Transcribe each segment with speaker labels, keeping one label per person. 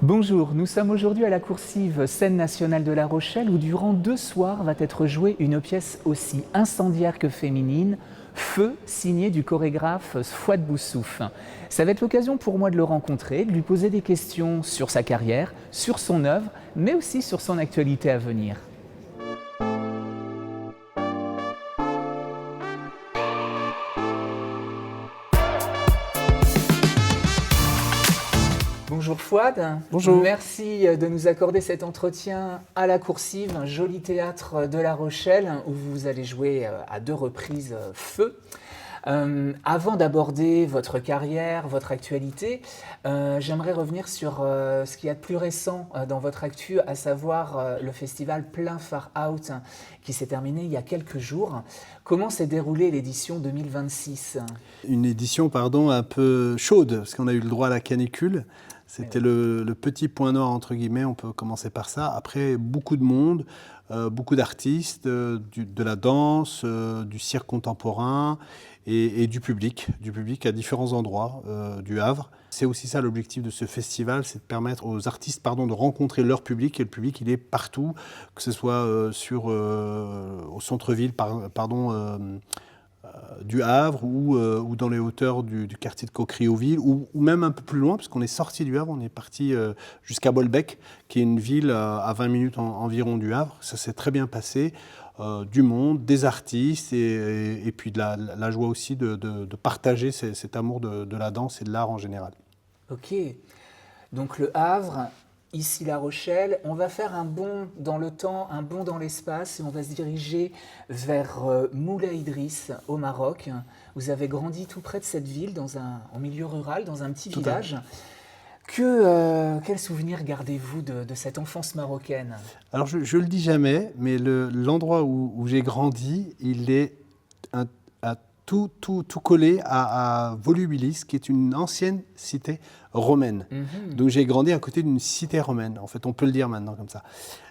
Speaker 1: Bonjour, nous sommes aujourd'hui à la coursive Scène nationale de La Rochelle où durant 2 soirs va être jouée une pièce aussi incendiaire que féminine, Feu, signée du chorégraphe Fouad Boussouf. Ça va être l'occasion pour moi de le rencontrer, de lui poser des questions sur sa carrière, sur son œuvre, mais aussi sur son actualité à venir. Bonjour Fouad,
Speaker 2: Bonjour.
Speaker 1: merci de nous accorder cet entretien à la Coursive, un joli théâtre de La Rochelle où vous allez jouer à 2 reprises Feu. Avant d'aborder votre carrière, votre actualité, j'aimerais revenir sur ce qu'il y a de plus récent dans votre actu, à savoir le festival Plein Far Out qui s'est terminé il y a quelques jours. Comment s'est déroulée l'édition 2026 ?
Speaker 2: Une édition un peu chaude, parce qu'on a eu le droit à la canicule. C'était le petit point noir, entre guillemets, on peut commencer par ça. Après, beaucoup de monde, beaucoup d'artistes, de la danse, du cirque contemporain et du public à différents endroits du Havre. C'est aussi ça l'objectif de ce festival, c'est de permettre aux artistes de rencontrer leur public, et le public il est partout, que ce soit au centre-ville du Havre ou dans les hauteurs du quartier de Coqueriville ou même un peu plus loin, parce qu'on est sorti du Havre, on est parti jusqu'à Bolbec, qui est une ville à 20 minutes environ du Havre. Ça s'est très bien passé, du monde, des artistes et puis de la joie aussi de partager cet amour de la danse et de l'art en général.
Speaker 1: Ok, donc le Havre, ici La Rochelle, on va faire un bond dans le temps, un bond dans l'espace et on va se diriger vers Moulay Idriss au Maroc. Vous avez grandi tout près de cette ville, en milieu rural, dans un petit village. Quel souvenir gardez-vous de cette enfance marocaine ?
Speaker 2: Alors je le dis jamais, mais l'endroit où j'ai grandi, il est tout collé à Volubilis, qui est une ancienne cité romaine. Donc j'ai grandi à côté d'une cité romaine, en fait, on peut le dire maintenant comme ça.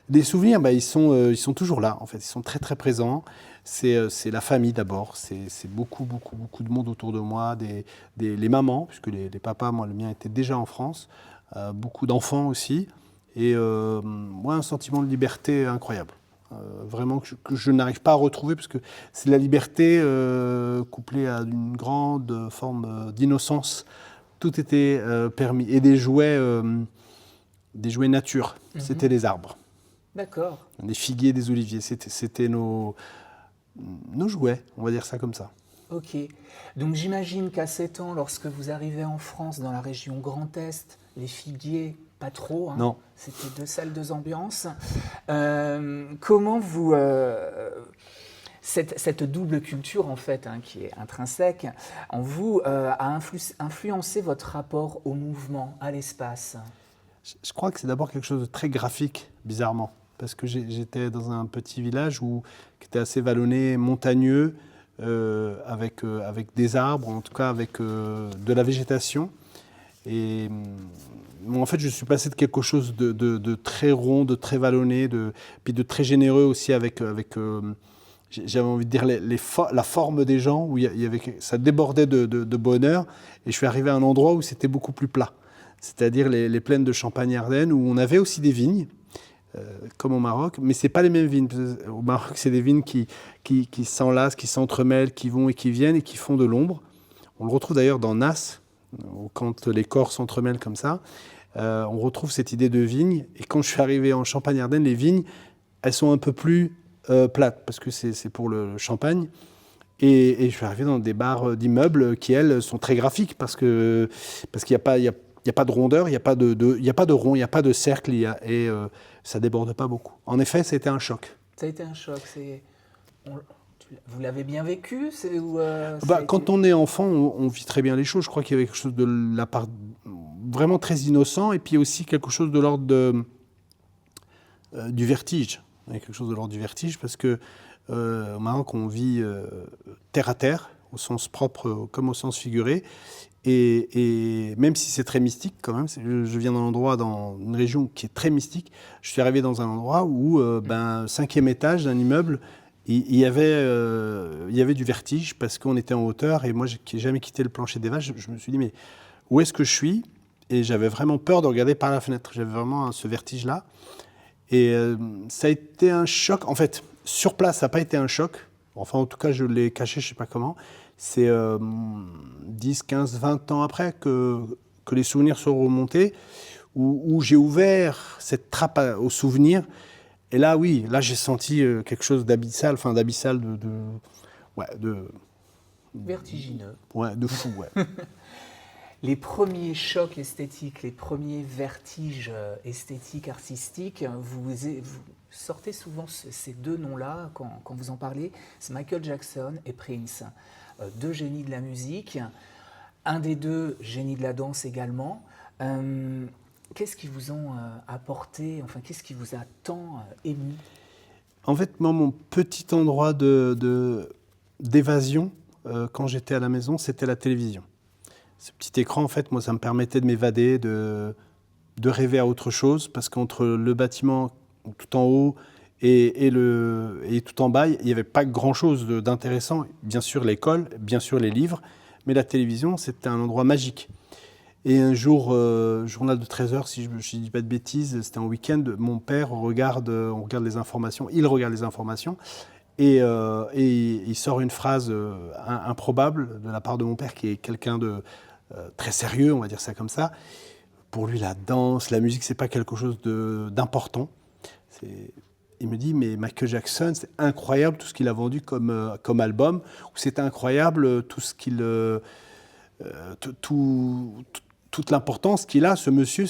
Speaker 2: Les souvenirs, ils sont toujours là, en fait, ils sont très très présents. C'est la famille d'abord, c'est beaucoup de monde autour de moi, les mamans, puisque les papas, moi le mien était déjà en France, beaucoup d'enfants aussi, et moi un sentiment de liberté incroyable. Vraiment que je n'arrive pas à retrouver, parce que c'est la liberté couplée à une grande forme d'innocence. Tout était permis. Et des jouets nature. C'était les arbres.
Speaker 1: D'accord.
Speaker 2: Des figuiers, des oliviers. C'était nos jouets, on va dire ça comme ça.
Speaker 1: Ok. Donc j'imagine qu'à 7 ans, lorsque vous arrivez en France, dans la région Grand Est, les figuiers, pas trop, hein.
Speaker 2: Non.
Speaker 1: C'était 2 salles, 2 ambiances. Comment vous... cette double culture, en fait, qui est intrinsèque en vous, a influencé votre rapport au mouvement, à l'espace ?
Speaker 2: Je crois que c'est d'abord quelque chose de très graphique, bizarrement. Parce que j'étais dans un petit village qui était assez vallonné, montagneux, avec des arbres, en tout cas avec de la végétation. Et en fait, je suis passé de quelque chose de très rond, de très vallonné, puis de très généreux aussi avec j'avais envie de dire la forme des gens, où ça débordait de bonheur. Et je suis arrivé à un endroit où c'était beaucoup plus plat. C'est-à-dire les plaines de Champagne-Ardenne, où on avait aussi des vignes, comme au Maroc, mais ce n'est pas les mêmes vignes. Au Maroc, c'est des vignes qui s'enlacent, qui s'entremêlent, qui vont et qui viennent et qui font de l'ombre. On le retrouve d'ailleurs dans Nas, quand les corps s'entremêlent comme ça. On retrouve cette idée de vigne. Et quand je suis arrivé en Champagne-Ardenne, les vignes, elles sont un peu plus plates, parce que c'est pour le champagne. Et je suis arrivé dans des barres d'immeubles qui, elles, sont très graphiques, parce qu'il n'y a pas de rondeur, il n'y a pas de rond, il n'y a pas de cercle, et ça ne déborde pas beaucoup. En effet, c'était un choc.
Speaker 1: Ça a été un choc. Vous l'avez bien vécu
Speaker 2: Quand on est enfant, on vit très bien les choses. Je crois qu'il y avait quelque chose de la part vraiment très innocent, et puis aussi quelque chose de l'ordre du vertige. Il y a quelque chose de l'ordre du vertige, parce que au Maroc, on vit terre à terre, au sens propre comme au sens figuré. Et même si c'est très mystique quand même, je viens dans une région qui est très mystique, je suis arrivé dans un endroit où, 5e étage d'un immeuble, il y avait du vertige, parce qu'on était en hauteur, et moi qui n'ai jamais quitté le plancher des vaches, je me suis dit, mais où est-ce que je suis ? Et j'avais vraiment peur de regarder par la fenêtre. J'avais vraiment ce vertige-là. Et ça a été un choc. En fait, sur place, ça n'a pas été un choc. Enfin, en tout cas, je l'ai caché, je ne sais pas comment. C'est 10, 15, 20 ans après que les souvenirs sont remontés, où j'ai ouvert cette trappe aux souvenirs. Et là, oui, là, j'ai senti quelque chose d'abyssal, ouais,
Speaker 1: Vertigineux.
Speaker 2: Ouais, de fou, ouais.
Speaker 1: Les premiers chocs esthétiques, les premiers vertiges esthétiques, artistiques, vous sortez souvent ces deux noms-là quand vous en parlez. C'est Michael Jackson et Prince, deux génies de la musique. Un des deux, génie de la danse également. Qu'est-ce qui vous ont apporté, enfin, qu'est-ce qui vous a tant ému?
Speaker 2: En fait, moi, mon petit endroit d'évasion, quand j'étais à la maison, c'était la télévision. Ce petit écran, en fait, moi, ça me permettait de m'évader, de rêver à autre chose, parce qu'entre le bâtiment tout en haut et tout en bas, il n'y avait pas grand-chose d'intéressant. Bien sûr, l'école, bien sûr, les livres, mais la télévision, c'était un endroit magique. Et un jour, journal de 13h, si je ne dis pas de bêtises, c'était un week-end, mon père on regarde les informations, il regarde les informations, et il sort une phrase improbable de la part de mon père, qui est quelqu'un de très sérieux, on va dire ça comme ça. Pour lui, la danse, la musique, c'est pas quelque chose d'important. Il me dit, mais Michael Jackson, c'est incroyable tout ce qu'il a vendu comme album, ou c'est incroyable tout ce qu'il... toute l'importance qu'il a, ce monsieur,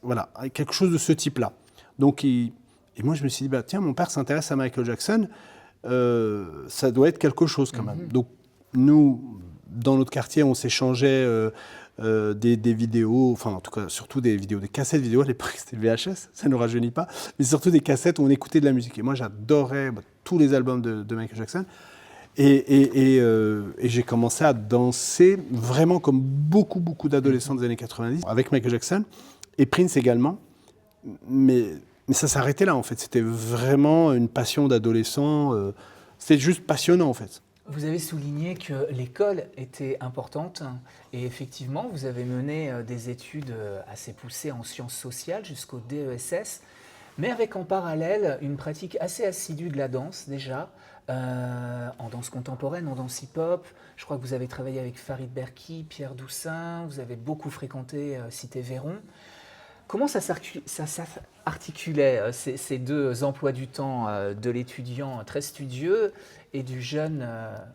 Speaker 2: voilà, quelque chose de ce type-là. Donc, et moi, je me suis dit, bah, tiens, mon père s'intéresse à Michael Jackson, ça doit être quelque chose quand même. Donc, nous, dans notre quartier, on s'échangeait des vidéos, enfin, en tout cas, surtout des cassettes vidéo. À l'époque, c'était le VHS, ça ne nous rajeunit pas, mais surtout des cassettes où on écoutait de la musique. Et moi, j'adorais tous les albums de Michael Jackson. Et j'ai commencé à danser vraiment comme beaucoup d'adolescents des années 90 avec Michael Jackson et Prince également. Mais ça s'arrêtait là en fait. C'était vraiment une passion d'adolescent. C'était juste passionnant en fait.
Speaker 1: Vous avez souligné que l'école était importante et effectivement, vous avez mené des études assez poussées en sciences sociales jusqu'au DESS, mais avec en parallèle une pratique assez assidue de la danse déjà. En danse contemporaine, en danse hip-hop. Je crois que vous avez travaillé avec Farid Berki, Pierre Doussin, vous avez beaucoup fréquenté Cité Véron. Comment ça s'articulait ces deux emplois du temps de l'étudiant très studieux et du jeune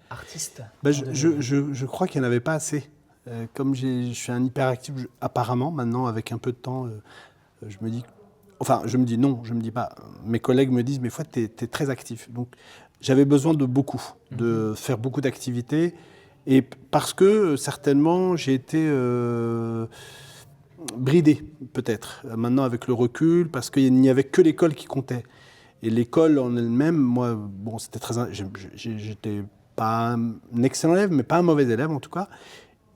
Speaker 1: artiste?
Speaker 2: Je crois qu'il n'y en avait pas assez. Comme je suis un hyperactif, apparemment, maintenant, avec un peu de temps, je me dis... Enfin, je me dis non, je ne me dis pas. Mes collègues me disent, mais fois, tu es très actif. Donc, j'avais besoin de faire beaucoup d'activités. Et parce que, certainement, j'ai été bridé, peut-être, maintenant avec le recul, parce qu'il n'y avait que l'école qui comptait. Et l'école en elle-même, moi, bon, c'était très... J'étais pas un excellent élève, mais pas un mauvais élève, en tout cas.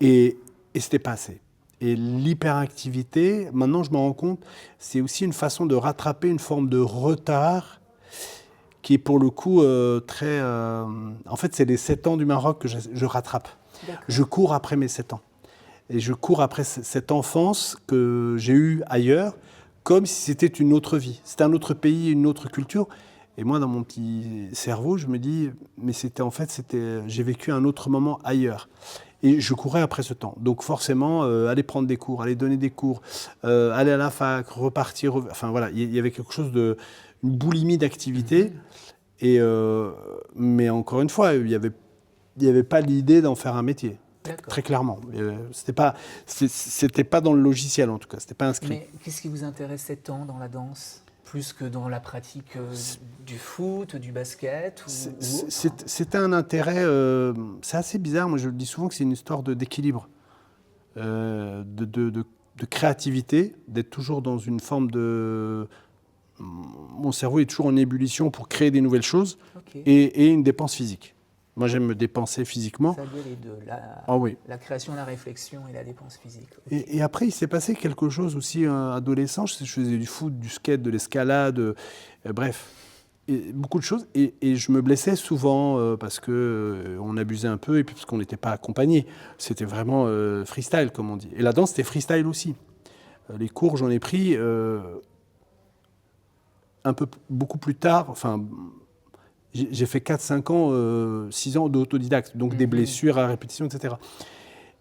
Speaker 2: Et c'était pas assez. Et l'hyperactivité, maintenant je me rends compte, c'est aussi une façon de rattraper une forme de retard qui est pour le coup très... En fait, c'est les 7 ans du Maroc que je rattrape. Je cours après mes 7 ans. Et je cours après cette enfance que j'ai eue ailleurs, comme si c'était une autre vie. C'était un autre pays, une autre culture. Et moi, dans mon petit cerveau, je me dis, mais j'ai vécu un autre moment ailleurs. Et je courais après ce temps. Donc forcément, aller prendre des cours, aller donner des cours, aller à la fac, repartir. Enfin voilà, il y avait quelque chose une boulimie d'activité. Mais encore une fois, il n'y avait pas l'idée d'en faire un métier. Très clairement. C'était pas dans le logiciel en tout cas, c'était pas inscrit.
Speaker 1: Mais qu'est-ce qui vous intéressait tant dans la danse ? Plus que dans la pratique du foot, du basket
Speaker 2: C'était un intérêt, c'est assez bizarre, moi je le dis souvent que c'est une histoire d'équilibre, de créativité, d'être toujours dans une forme de... Mon cerveau est toujours en ébullition pour créer des nouvelles choses, et une dépense physique. Moi j'aime me dépenser physiquement.
Speaker 1: Ça liait les deux, la création, la réflexion et la dépense physique.
Speaker 2: Et après il s'est passé quelque chose aussi adolescent, je faisais du foot, du skate, de l'escalade, bref, beaucoup de choses. Et je me blessais souvent parce qu'on abusait un peu et puis parce qu'on n'était pas accompagné. C'était vraiment freestyle comme on dit. Et la danse c'était freestyle aussi. Les cours, j'en ai pris beaucoup plus tard. Enfin, j'ai fait 4-5 ans, 6 ans d'autodidacte, donc des blessures à répétition, etc.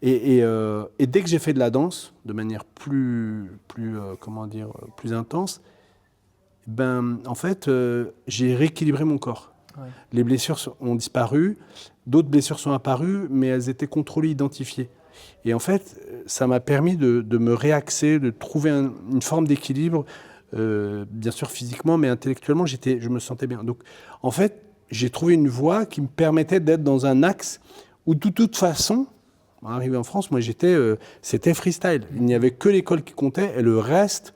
Speaker 2: Et dès que j'ai fait de la danse, de manière plus intense, en fait, j'ai rééquilibré mon corps. Ouais. Les blessures ont disparu, d'autres blessures sont apparues, mais elles étaient contrôlées, identifiées. Et en fait, ça m'a permis de me réaxer, de trouver une forme d'équilibre, bien sûr physiquement, mais intellectuellement, je me sentais bien. Donc, en fait, j'ai trouvé une voie qui me permettait d'être dans un axe où, de toute façon, arrivé en France, moi, c'était freestyle. Il n'y avait que l'école qui comptait, et le reste,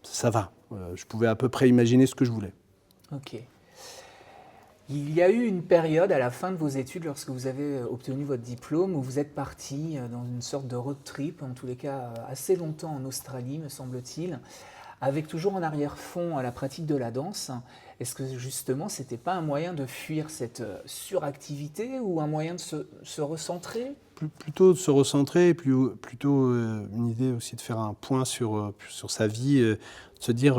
Speaker 2: ça va. Je pouvais à peu près imaginer ce que je voulais.
Speaker 1: Ok. Il y a eu une période à la fin de vos études, lorsque vous avez obtenu votre diplôme, où vous êtes parti dans une sorte de road trip, en tous les cas assez longtemps en Australie, me semble-t-il, avec toujours en arrière-fond la pratique de la danse. Est-ce que justement, ce n'était pas un moyen de fuir cette suractivité ou un moyen de se recentrer ?
Speaker 2: Plutôt de se recentrer, et puis plutôt une idée aussi de faire un point sur sa vie, de se dire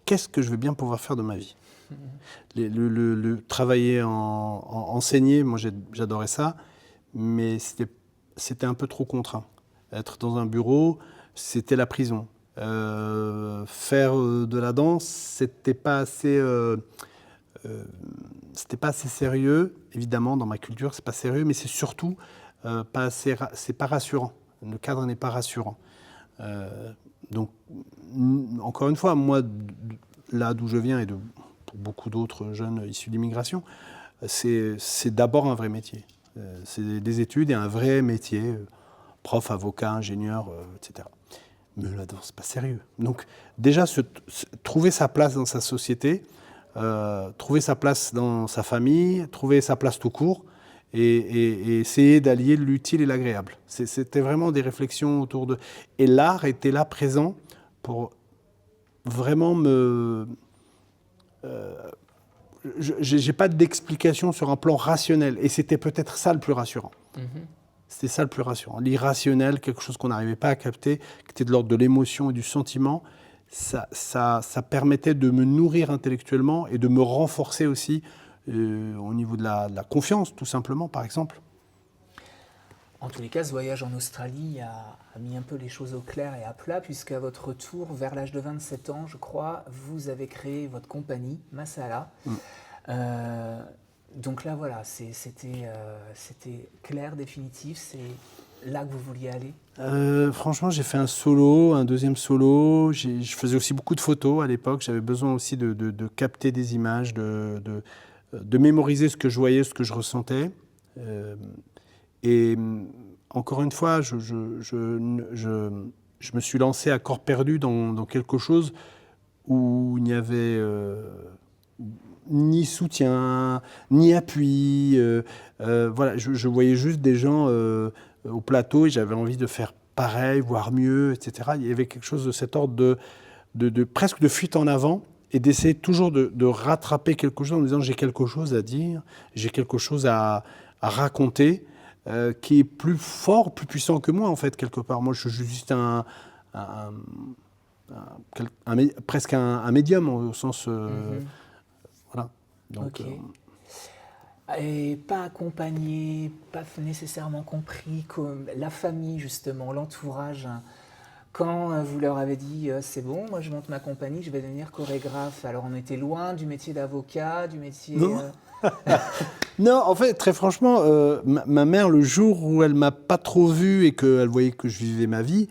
Speaker 2: qu'est-ce que je vais bien pouvoir faire de ma vie. Le travailler, enseigner, moi j'adorais ça, mais c'était un peu trop contraint. Être dans un bureau, c'était la prison. Faire de la danse, c'était pas assez sérieux. Évidemment, dans ma culture, c'est pas sérieux, mais c'est surtout c'est pas rassurant. Le cadre n'est pas rassurant. Donc, encore une fois, moi, là d'où je viens et pour beaucoup d'autres jeunes issus d'immigration, c'est d'abord un vrai métier. C'est des études et un vrai métier, prof, avocat, ingénieur, etc. Mais la danse, c'est pas sérieux. Donc, déjà, trouver sa place dans sa société, trouver sa place dans sa famille, trouver sa place tout court, et essayer d'allier l'utile et l'agréable. C'était vraiment des réflexions autour de... Et l'art était là, présent, pour vraiment me... j'ai pas d'explication sur un plan rationnel, et c'était peut-être ça le plus rassurant. C'était ça le plus rassurant. L'irrationnel, quelque chose qu'on n'arrivait pas à capter, qui était de l'ordre de l'émotion et du sentiment, ça permettait de me nourrir intellectuellement et de me renforcer aussi au niveau de la confiance, tout simplement, par exemple.
Speaker 1: En tous les cas, ce voyage en Australie a mis un peu les choses au clair et à plat, puisqu'à votre retour, vers l'âge de 27 ans, je crois, vous avez créé votre compagnie, Masala. Donc là, voilà, c'était clair, définitif, c'est là que vous vouliez aller ?
Speaker 2: Franchement, j'ai fait un deuxième solo. Je faisais aussi beaucoup de photos à l'époque. J'avais besoin aussi de capter des images, de mémoriser ce que je voyais, ce que je ressentais. Et encore une fois, je me suis lancé à corps perdu dans quelque chose où il n'y avait... ni soutien, ni appui. Voilà, je voyais juste des gens au plateau et j'avais envie de faire pareil, voire mieux, etc. Il y avait quelque chose de cet ordre de presque de fuite en avant et d'essayer toujours de rattraper quelque chose en me disant j'ai quelque chose à dire, j'ai quelque chose à raconter qui est plus fort, plus puissant que moi en fait quelque part. Moi je suis juste presque un médium au sens... Voilà. Donc,
Speaker 1: Et pas accompagné, pas nécessairement compris, comme la famille justement, l'entourage. Quand vous leur avez dit c'est bon, moi je monte ma compagnie, je vais devenir chorégraphe. Alors on était loin du métier d'avocat, du métier...
Speaker 2: Non, non en fait, très franchement, ma mère, le jour où elle m'a pas trop vu et qu'elle voyait que je vivais ma vie,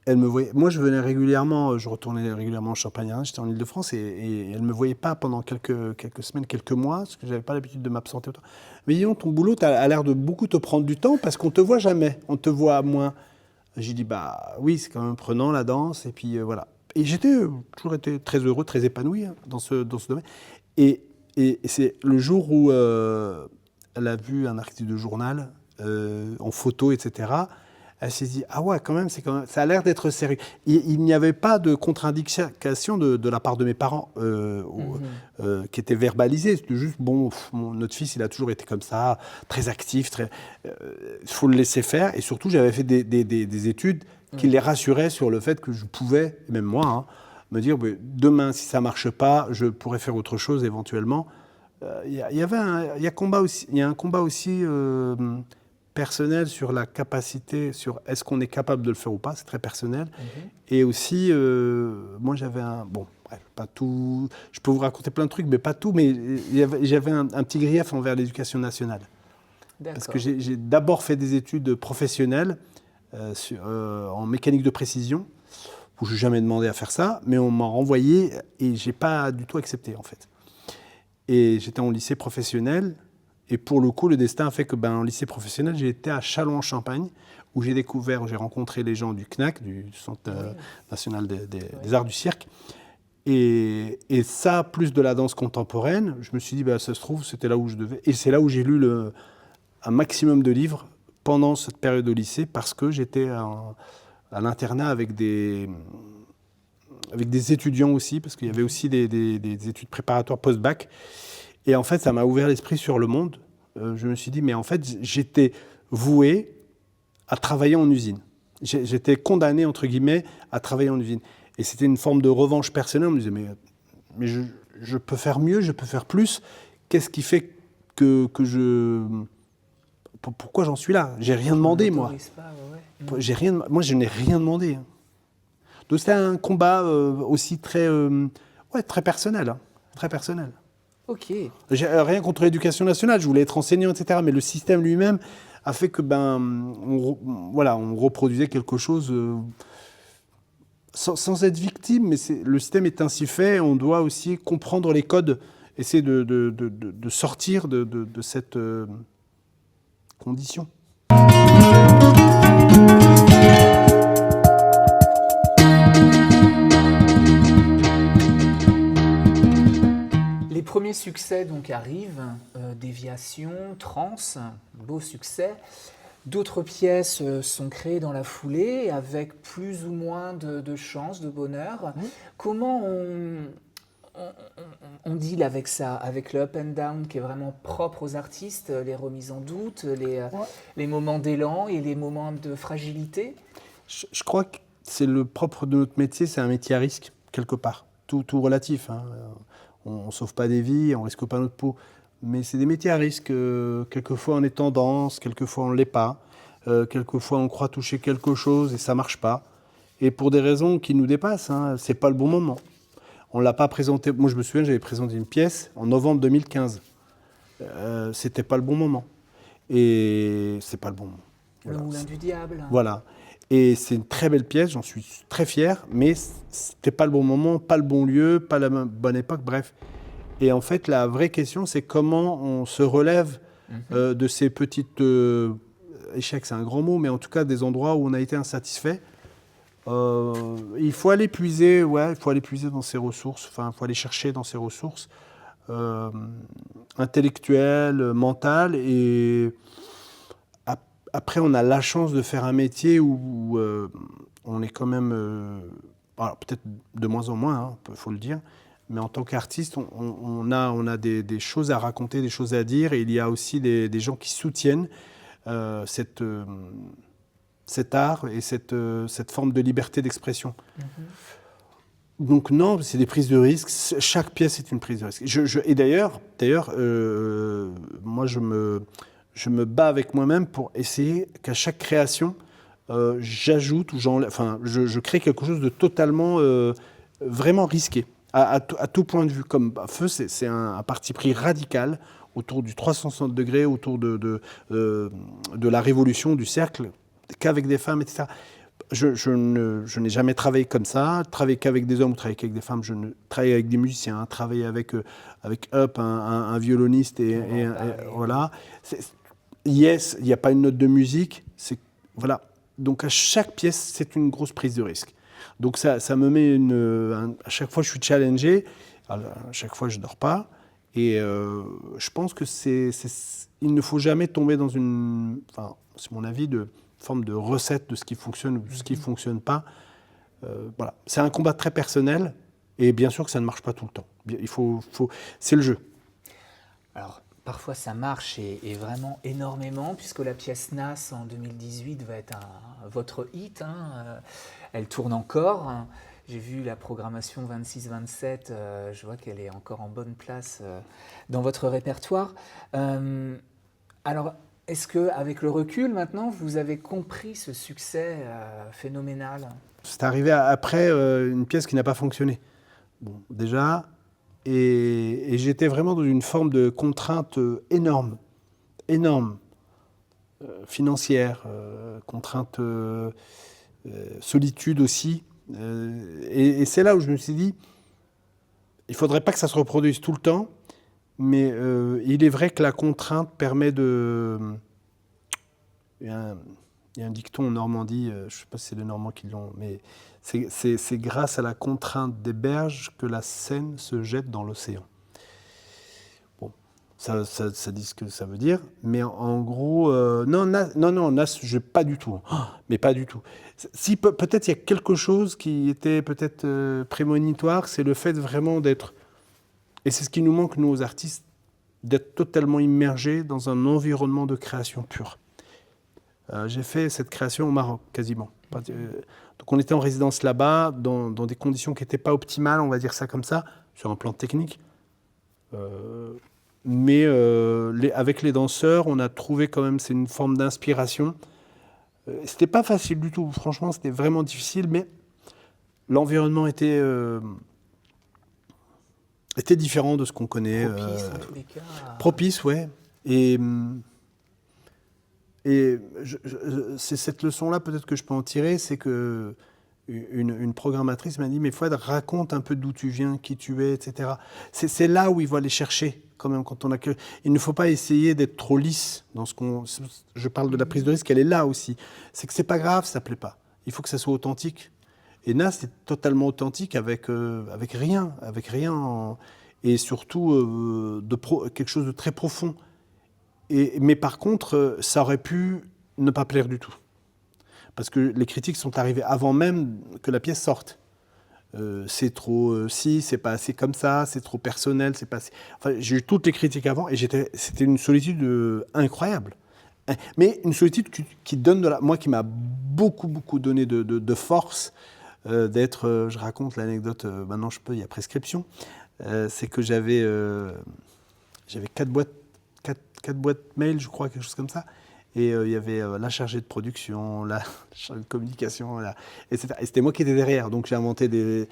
Speaker 2: elle me voyait. Moi, je venais régulièrement, je retournais régulièrement en Champagne-Ardenne, j'étais en Île-de-France, et elle ne me voyait pas pendant quelques semaines, quelques mois, parce que je n'avais pas l'habitude de m'absenter autant. Mais disons, ton boulot a l'air de beaucoup te prendre du temps, parce qu'on ne te voit jamais, on te voit moins. J'ai dit, bah oui, c'est quand même prenant la danse, et puis voilà. Et j'ai toujours été très heureux, très épanoui dans ce domaine. Et c'est le jour où elle a vu un article de journal, en photo, etc., Elle s'est dit, ah ouais, quand même, ça a l'air d'être sérieux. Il n'y avait pas de contre-indication de la part de mes parents qui étaient verbalisées. C'était juste, bon, notre fils, il a toujours été comme ça, très actif, il faut le laisser faire. Et surtout, j'avais fait des études qui les rassuraient sur le fait que je pouvais, et même moi, me dire, demain, si ça ne marche pas, je pourrais faire autre chose éventuellement. Il y a un combat aussi personnel sur la capacité, sur est-ce qu'on est capable de le faire ou pas, c'est très personnel. Et aussi, moi j'avais pas tout, je peux vous raconter plein de trucs, mais pas tout, mais j'avais un petit grief envers l'éducation nationale. Parce que j'ai d'abord fait des études professionnelles en mécanique de précision, où je n'ai jamais demandé à faire ça, mais on m'a renvoyé et je n'ai pas du tout accepté en fait. Et j'étais en lycée professionnel. Et pour le coup, le destin a fait que, en lycée professionnel, j'ai été à Châlons-en-Champagne, où j'ai rencontré les gens du CNAC, du Centre national des arts du cirque. Et ça, plus de la danse contemporaine, je me suis dit, ça se trouve, c'était là où je devais. Et c'est là où j'ai lu un maximum de livres pendant cette période au lycée, parce que j'étais à l'internat avec des étudiants aussi, parce qu'il y avait aussi des études préparatoires post-bac. Et en fait, ça m'a ouvert l'esprit sur le monde. Je me suis dit, mais en fait, j'étais voué à travailler en usine. J'étais condamné, entre guillemets, à travailler en usine. Et c'était une forme de revanche personnelle. On me disait, mais je peux faire mieux, je peux faire plus. Qu'est-ce qui fait que je... Pourquoi j'en suis là? J'ai rien demandé, moi. Moi, je n'ai rien demandé. Donc, c'était un combat aussi très personnel. Très personnel.
Speaker 1: Ok.
Speaker 2: J'ai rien contre l'éducation nationale, je voulais être enseignant, etc. Mais le système lui-même a fait que on reproduisait quelque chose sans être victime, mais le système est ainsi fait. On doit aussi comprendre les codes, essayer de sortir de cette condition.
Speaker 1: Les premiers succès donc arrivent, Déviation, Trans, beau succès. D'autres pièces sont créées dans la foulée avec plus ou moins de chance, de bonheur. Comment on deal avec ça, avec le up and down qui est vraiment propre aux artistes, les remises en doute, les moments d'élan et les moments de fragilité?
Speaker 2: Je crois que c'est le propre de notre métier, c'est un métier à risque, quelque part. Tout relatif. On ne sauve pas des vies, on ne risque pas notre peau. Mais c'est des métiers à risque. Quelquefois on est tendance, quelquefois on ne l'est pas. Quelquefois on croit toucher quelque chose et ça ne marche pas. Et pour des raisons qui nous dépassent, ce n'est pas le bon moment. On ne l'a pas présenté. Moi je me souviens, j'avais présenté une pièce en novembre 2015. C'était pas le bon moment. Et c'est pas le bon moment.
Speaker 1: Voilà. Le Moulin du Diable.
Speaker 2: Voilà. Et c'est une très belle pièce, j'en suis très fier, mais c'était pas le bon moment, pas le bon lieu, pas la bonne époque, bref. Et en fait, la vraie question, c'est comment on se relève de ces petites échecs, c'est un grand mot, mais en tout cas des endroits où on a été insatisfait. Il faut aller puiser, dans ses ressources, il faut aller chercher dans ses ressources intellectuelles, mentales, et après, on a la chance de faire un métier où on est quand même, alors peut-être de moins en moins, il faut le dire, mais en tant qu'artiste, on a des choses à raconter, des choses à dire, et il y a aussi des gens qui soutiennent cet art et cette forme de liberté d'expression. Donc non, c'est des prises de risques. Chaque pièce est une prise de risque. Et d'ailleurs, moi, je me bats avec moi-même pour essayer qu'à chaque création, j'ajoute ou je crée quelque chose de totalement, vraiment risqué, à tout point de vue. Comme Feu, c'est un parti pris radical autour du 360 degrés, autour de la révolution du cercle, qu'avec des femmes, etc. Je n'ai jamais travaillé comme ça, travaillé qu'avec des hommes ou travaillé qu'avec des femmes. Je ne travaille avec des musiciens, travailler avec Up, un violoniste, et voilà. Yes, il n'y a pas une note de musique. Voilà. Donc à chaque pièce, c'est une grosse prise de risque. Donc ça me met à chaque fois, je suis challengé. À chaque fois, je ne dors pas. Et je pense que il ne faut jamais tomber dans c'est mon avis, forme de recette de ce qui fonctionne ou de ce qui ne fonctionne pas. Voilà. C'est un combat très personnel, et bien sûr que ça ne marche pas tout le temps. C'est le jeu.
Speaker 1: Alors, parfois ça marche et vraiment énormément, puisque la pièce NAS en 2018 va être votre hit. Elle tourne encore. J'ai vu la programmation 26-27, je vois qu'elle est encore en bonne place dans votre répertoire. Alors, est-ce qu'avec le recul maintenant, vous avez compris ce succès phénoménal ?
Speaker 2: C'est arrivé après une pièce qui n'a pas fonctionné. Bon, déjà, et j'étais vraiment dans une forme de contrainte énorme, financière, contrainte, solitude aussi. Et c'est là où je me suis dit, il ne faudrait pas que ça se reproduise tout le temps, mais il est vrai que la contrainte permet de... Il y a un dicton en Normandie, je ne sais pas si c'est les Normands qui l'ont, mais c'est grâce à la contrainte des berges que la Seine se jette dans l'océan. Bon, ça dit ce que ça veut dire, mais en gros, non, pas du tout, mais pas du tout. Si peut-être il y a quelque chose qui était peut-être prémonitoire, c'est le fait vraiment d'être, et c'est ce qui nous manque nous aux artistes, d'être totalement immergés dans un environnement de création pure. J'ai fait cette création au Maroc, quasiment. Donc on était en résidence là-bas, dans des conditions qui n'étaient pas optimales, on va dire ça comme ça, sur un plan technique. Mais avec les danseurs, on a trouvé quand même, c'est une forme d'inspiration. C'était pas facile du tout, franchement, c'était vraiment difficile, mais l'environnement était différent de ce qu'on connaît.
Speaker 1: Propice, en tous les cas.
Speaker 2: Propice, ouais. Et c'est cette leçon-là, peut-être que je peux en tirer, c'est que une programmatrice m'a dit, mais Fouad, raconte un peu d'où tu viens, qui tu es, etc. C'est là où il faut aller chercher, quand même, quand on a que... Il ne faut pas essayer d'être trop lisse dans ce qu'on... Je parle de la prise de risque, elle est là aussi. C'est que c'est pas grave, ça plaît pas. Il faut que ça soit authentique. Et Nas, c'est totalement authentique avec rien, et surtout quelque chose de très profond. Mais par contre, ça aurait pu ne pas plaire du tout. Parce que les critiques sont arrivées avant même que la pièce sorte. C'est trop c'est pas assez comme ça, c'est trop personnel, c'est pas assez... Enfin, j'ai eu toutes les critiques avant et c'était une solitude incroyable. Mais une solitude qui donne moi qui m'a beaucoup donné de force d'être... je raconte l'anecdote, maintenant je peux, il y a prescription. C'est que j'avais 4 boîtes mail, je crois, quelque chose comme ça. Et il y avait la chargée de production, la chargée de communication, etc. Et c'était moi qui étais derrière. Donc j'ai inventé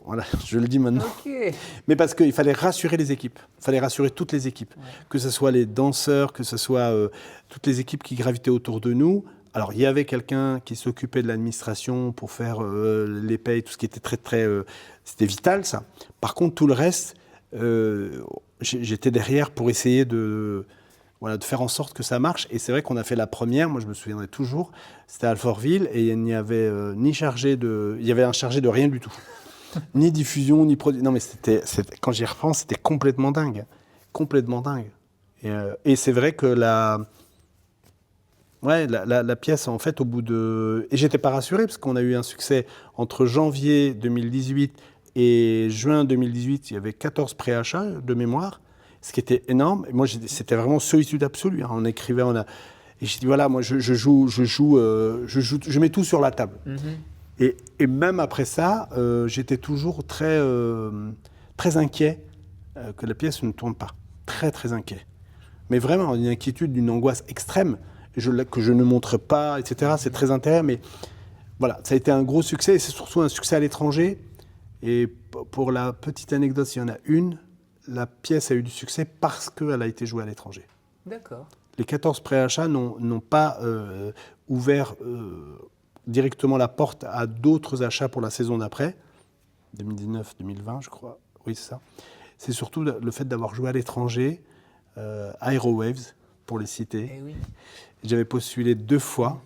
Speaker 2: voilà, je le dis maintenant.
Speaker 1: Okay.
Speaker 2: Mais parce qu'il fallait rassurer les équipes. Il fallait rassurer toutes les équipes. Ouais. Que ce soit les danseurs, que ce soit toutes les équipes qui gravitaient autour de nous. Alors il y avait quelqu'un qui s'occupait de l'administration pour faire les payes, tout ce qui était très... c'était vital, ça. Par contre, tout le reste, j'étais derrière pour essayer de faire en sorte que ça marche. Et c'est vrai qu'on a fait la première, moi je me souviendrai toujours, c'était à Alfortville, et il n'y avait ni chargé de... Il y avait un chargé de rien du tout. Ni diffusion, ni produit. Non mais quand j'y repense, c'était complètement dingue. Complètement dingue. Et c'est vrai que la pièce, en fait, au bout de... Et j'étais pas rassuré, parce qu'on a eu un succès entre janvier 2018 et juin 2018, il y avait 14 préachats de mémoire, ce qui était énorme. Et moi, c'était vraiment solitude absolue. Hein. On écrivait, et j'ai dit, voilà, moi, je mets tout sur la table. Mm-hmm. Et même après ça, j'étais toujours très inquiet que la pièce ne tourne pas. Très inquiet. Mais vraiment, une inquiétude, une angoisse extrême, que je ne montre pas, etc. C'est très intéressant, mais voilà, ça a été un gros succès, et c'est surtout un succès à l'étranger. Et pour la petite anecdote, s'il y en a une, la pièce a eu du succès parce qu'elle a été jouée à l'étranger.
Speaker 1: D'accord.
Speaker 2: Les 14 préachats n'ont pas ouvert directement la porte à d'autres achats pour la saison d'après, 2019-2020, je crois. Oui, c'est ça. C'est surtout le fait d'avoir joué à l'étranger, Aerowaves, pour les citer.
Speaker 1: Eh oui.
Speaker 2: J'avais postulé 2 fois.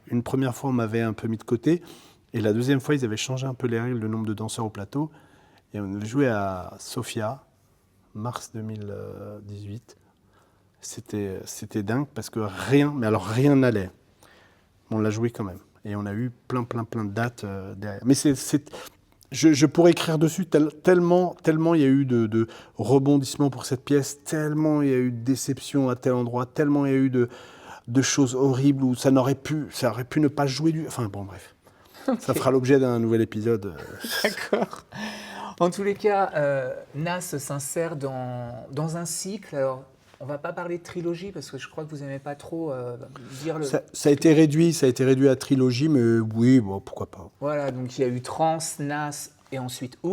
Speaker 2: Une première fois, on m'avait un peu mis de côté. Et la deuxième fois, ils avaient changé un peu les règles, le nombre de danseurs au plateau. Et on avait joué à Sofia, mars 2018. C'était dingue parce que rien n'allait. On l'a joué quand même. Et on a eu plein de dates derrière. Mais je pourrais écrire dessus tellement il y a eu de rebondissements pour cette pièce, tellement il y a eu de déceptions à tel endroit, tellement il y a eu de choses horribles où ça aurait pu ne pas jouer du... Enfin bon, bref. Okay. Ça fera l'objet d'un nouvel épisode.
Speaker 1: D'accord. En tous les cas, Nas s'insère dans un cycle. Alors, on ne va pas parler de trilogie parce que je crois que vous n'aimez pas trop dire le...
Speaker 2: Ça a été réduit à trilogie, mais oui, bon, pourquoi pas.
Speaker 1: Voilà, donc il y a eu Trans, Nas et ensuite qui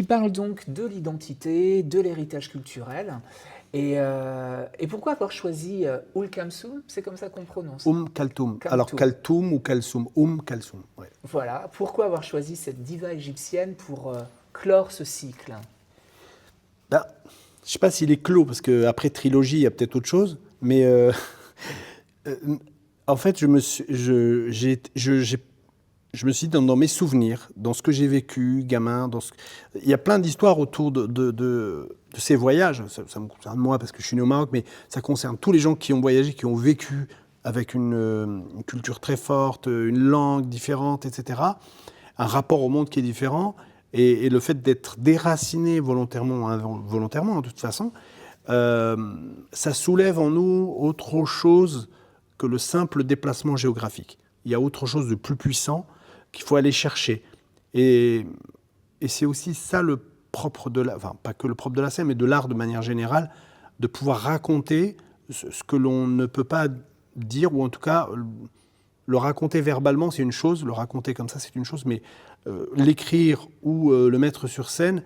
Speaker 1: parle donc de l'identité, de l'héritage culturel. Et pourquoi avoir choisi Kalsum? C'est comme ça qu'on prononce.
Speaker 2: Kaltum. Alors Kaltum ou Kalsum. Kalsum. Ouais.
Speaker 1: Voilà. Pourquoi avoir choisi cette diva égyptienne pour clore ce cycle?
Speaker 2: Je ne sais pas s'il est clos, parce qu'après trilogie, il y a peut-être autre chose. Mais en fait, je me suis dit dans mes souvenirs, dans ce que j'ai vécu, gamin, il y a plein d'histoires autour de ces voyages. Ça me concerne moi parce que je suis né au Maroc, mais ça concerne tous les gens qui ont voyagé, qui ont vécu avec une culture très forte, une langue différente, etc. Un rapport au monde qui est différent. Et le fait d'être déraciné volontairement ou involontairement, de toute façon, ça soulève en nous autre chose que le simple déplacement géographique. Il y a autre chose de plus puissant qu'il faut aller chercher. Et c'est aussi ça le propre de la... Enfin, pas que le propre de la scène, mais de l'art de manière générale, de pouvoir raconter ce que l'on ne peut pas dire, ou en tout cas, le raconter verbalement, c'est une chose, le raconter comme ça, c'est une chose, mais l'écrire ou le mettre sur scène,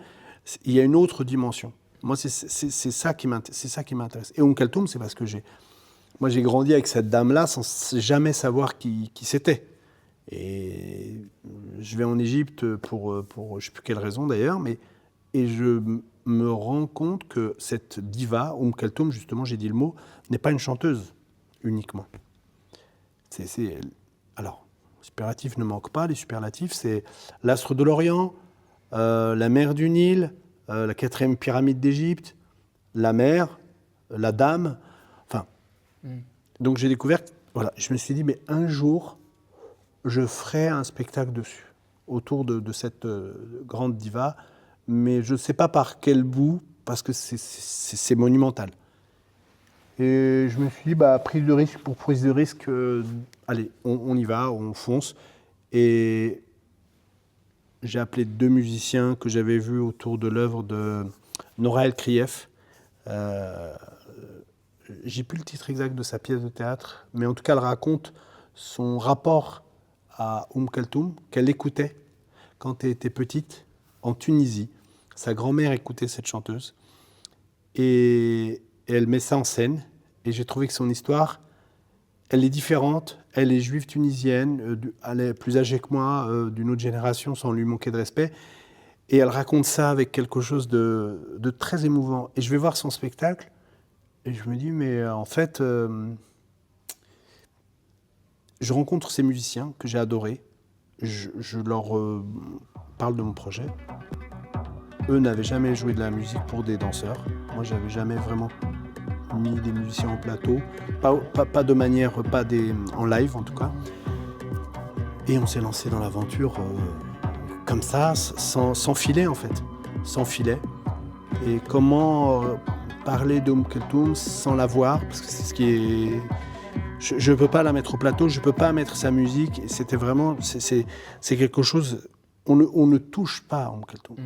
Speaker 2: il y a une autre dimension. Moi, c'est ça qui m'intéresse. Et Kaltum, c'est parce que j'ai grandi avec cette dame-là sans jamais savoir qui c'était. Et je vais en Égypte pour je ne sais plus quelle raison d'ailleurs, et je me rends compte que cette diva, Kaltum, justement, j'ai dit le mot, n'est pas une chanteuse uniquement. Alors, les superlatifs ne manquent pas, les superlatifs, c'est l'astre de l'Orient, la mer du Nil, la 4e pyramide d'Égypte, la mer, la dame, enfin. Donc j'ai découvert, voilà, je me suis dit, mais un jour, je ferai un spectacle dessus, autour de cette grande diva, mais je ne sais pas par quel bout, parce que c'est monumental. Et je me suis dit, prise de risque pour prise de risque, allez, on y va, on fonce. Et j'ai appelé 2 musiciens que j'avais vus autour de l'œuvre de Nora El Krief. J'ai plus le titre exact de sa pièce de théâtre, mais en tout cas, elle raconte son rapport à Kaltum, qu'elle écoutait quand elle était petite, en Tunisie. Sa grand-mère écoutait cette chanteuse. Et elle met ça en scène. Et j'ai trouvé que son histoire, elle est différente. Elle est juive tunisienne, elle est plus âgée que moi, d'une autre génération, sans lui manquer de respect. Et elle raconte ça avec quelque chose de très émouvant. Et je vais voir son spectacle, et je me dis, mais en fait, je rencontre ces musiciens que j'ai adorés. Je leur parle de mon projet. Eux n'avaient jamais joué de la musique pour des danseurs. Moi, j'avais jamais vraiment mis des musiciens en plateau, pas de manière, en live en tout cas. Et on s'est lancé dans l'aventure comme ça, sans filet en fait, sans filet. Et comment parler Kaltum sans la voir, parce que c'est ce qui est... Je ne peux pas la mettre au plateau, je ne peux pas mettre sa musique. C'était vraiment... C'est quelque chose... On ne touche pas Kaltum.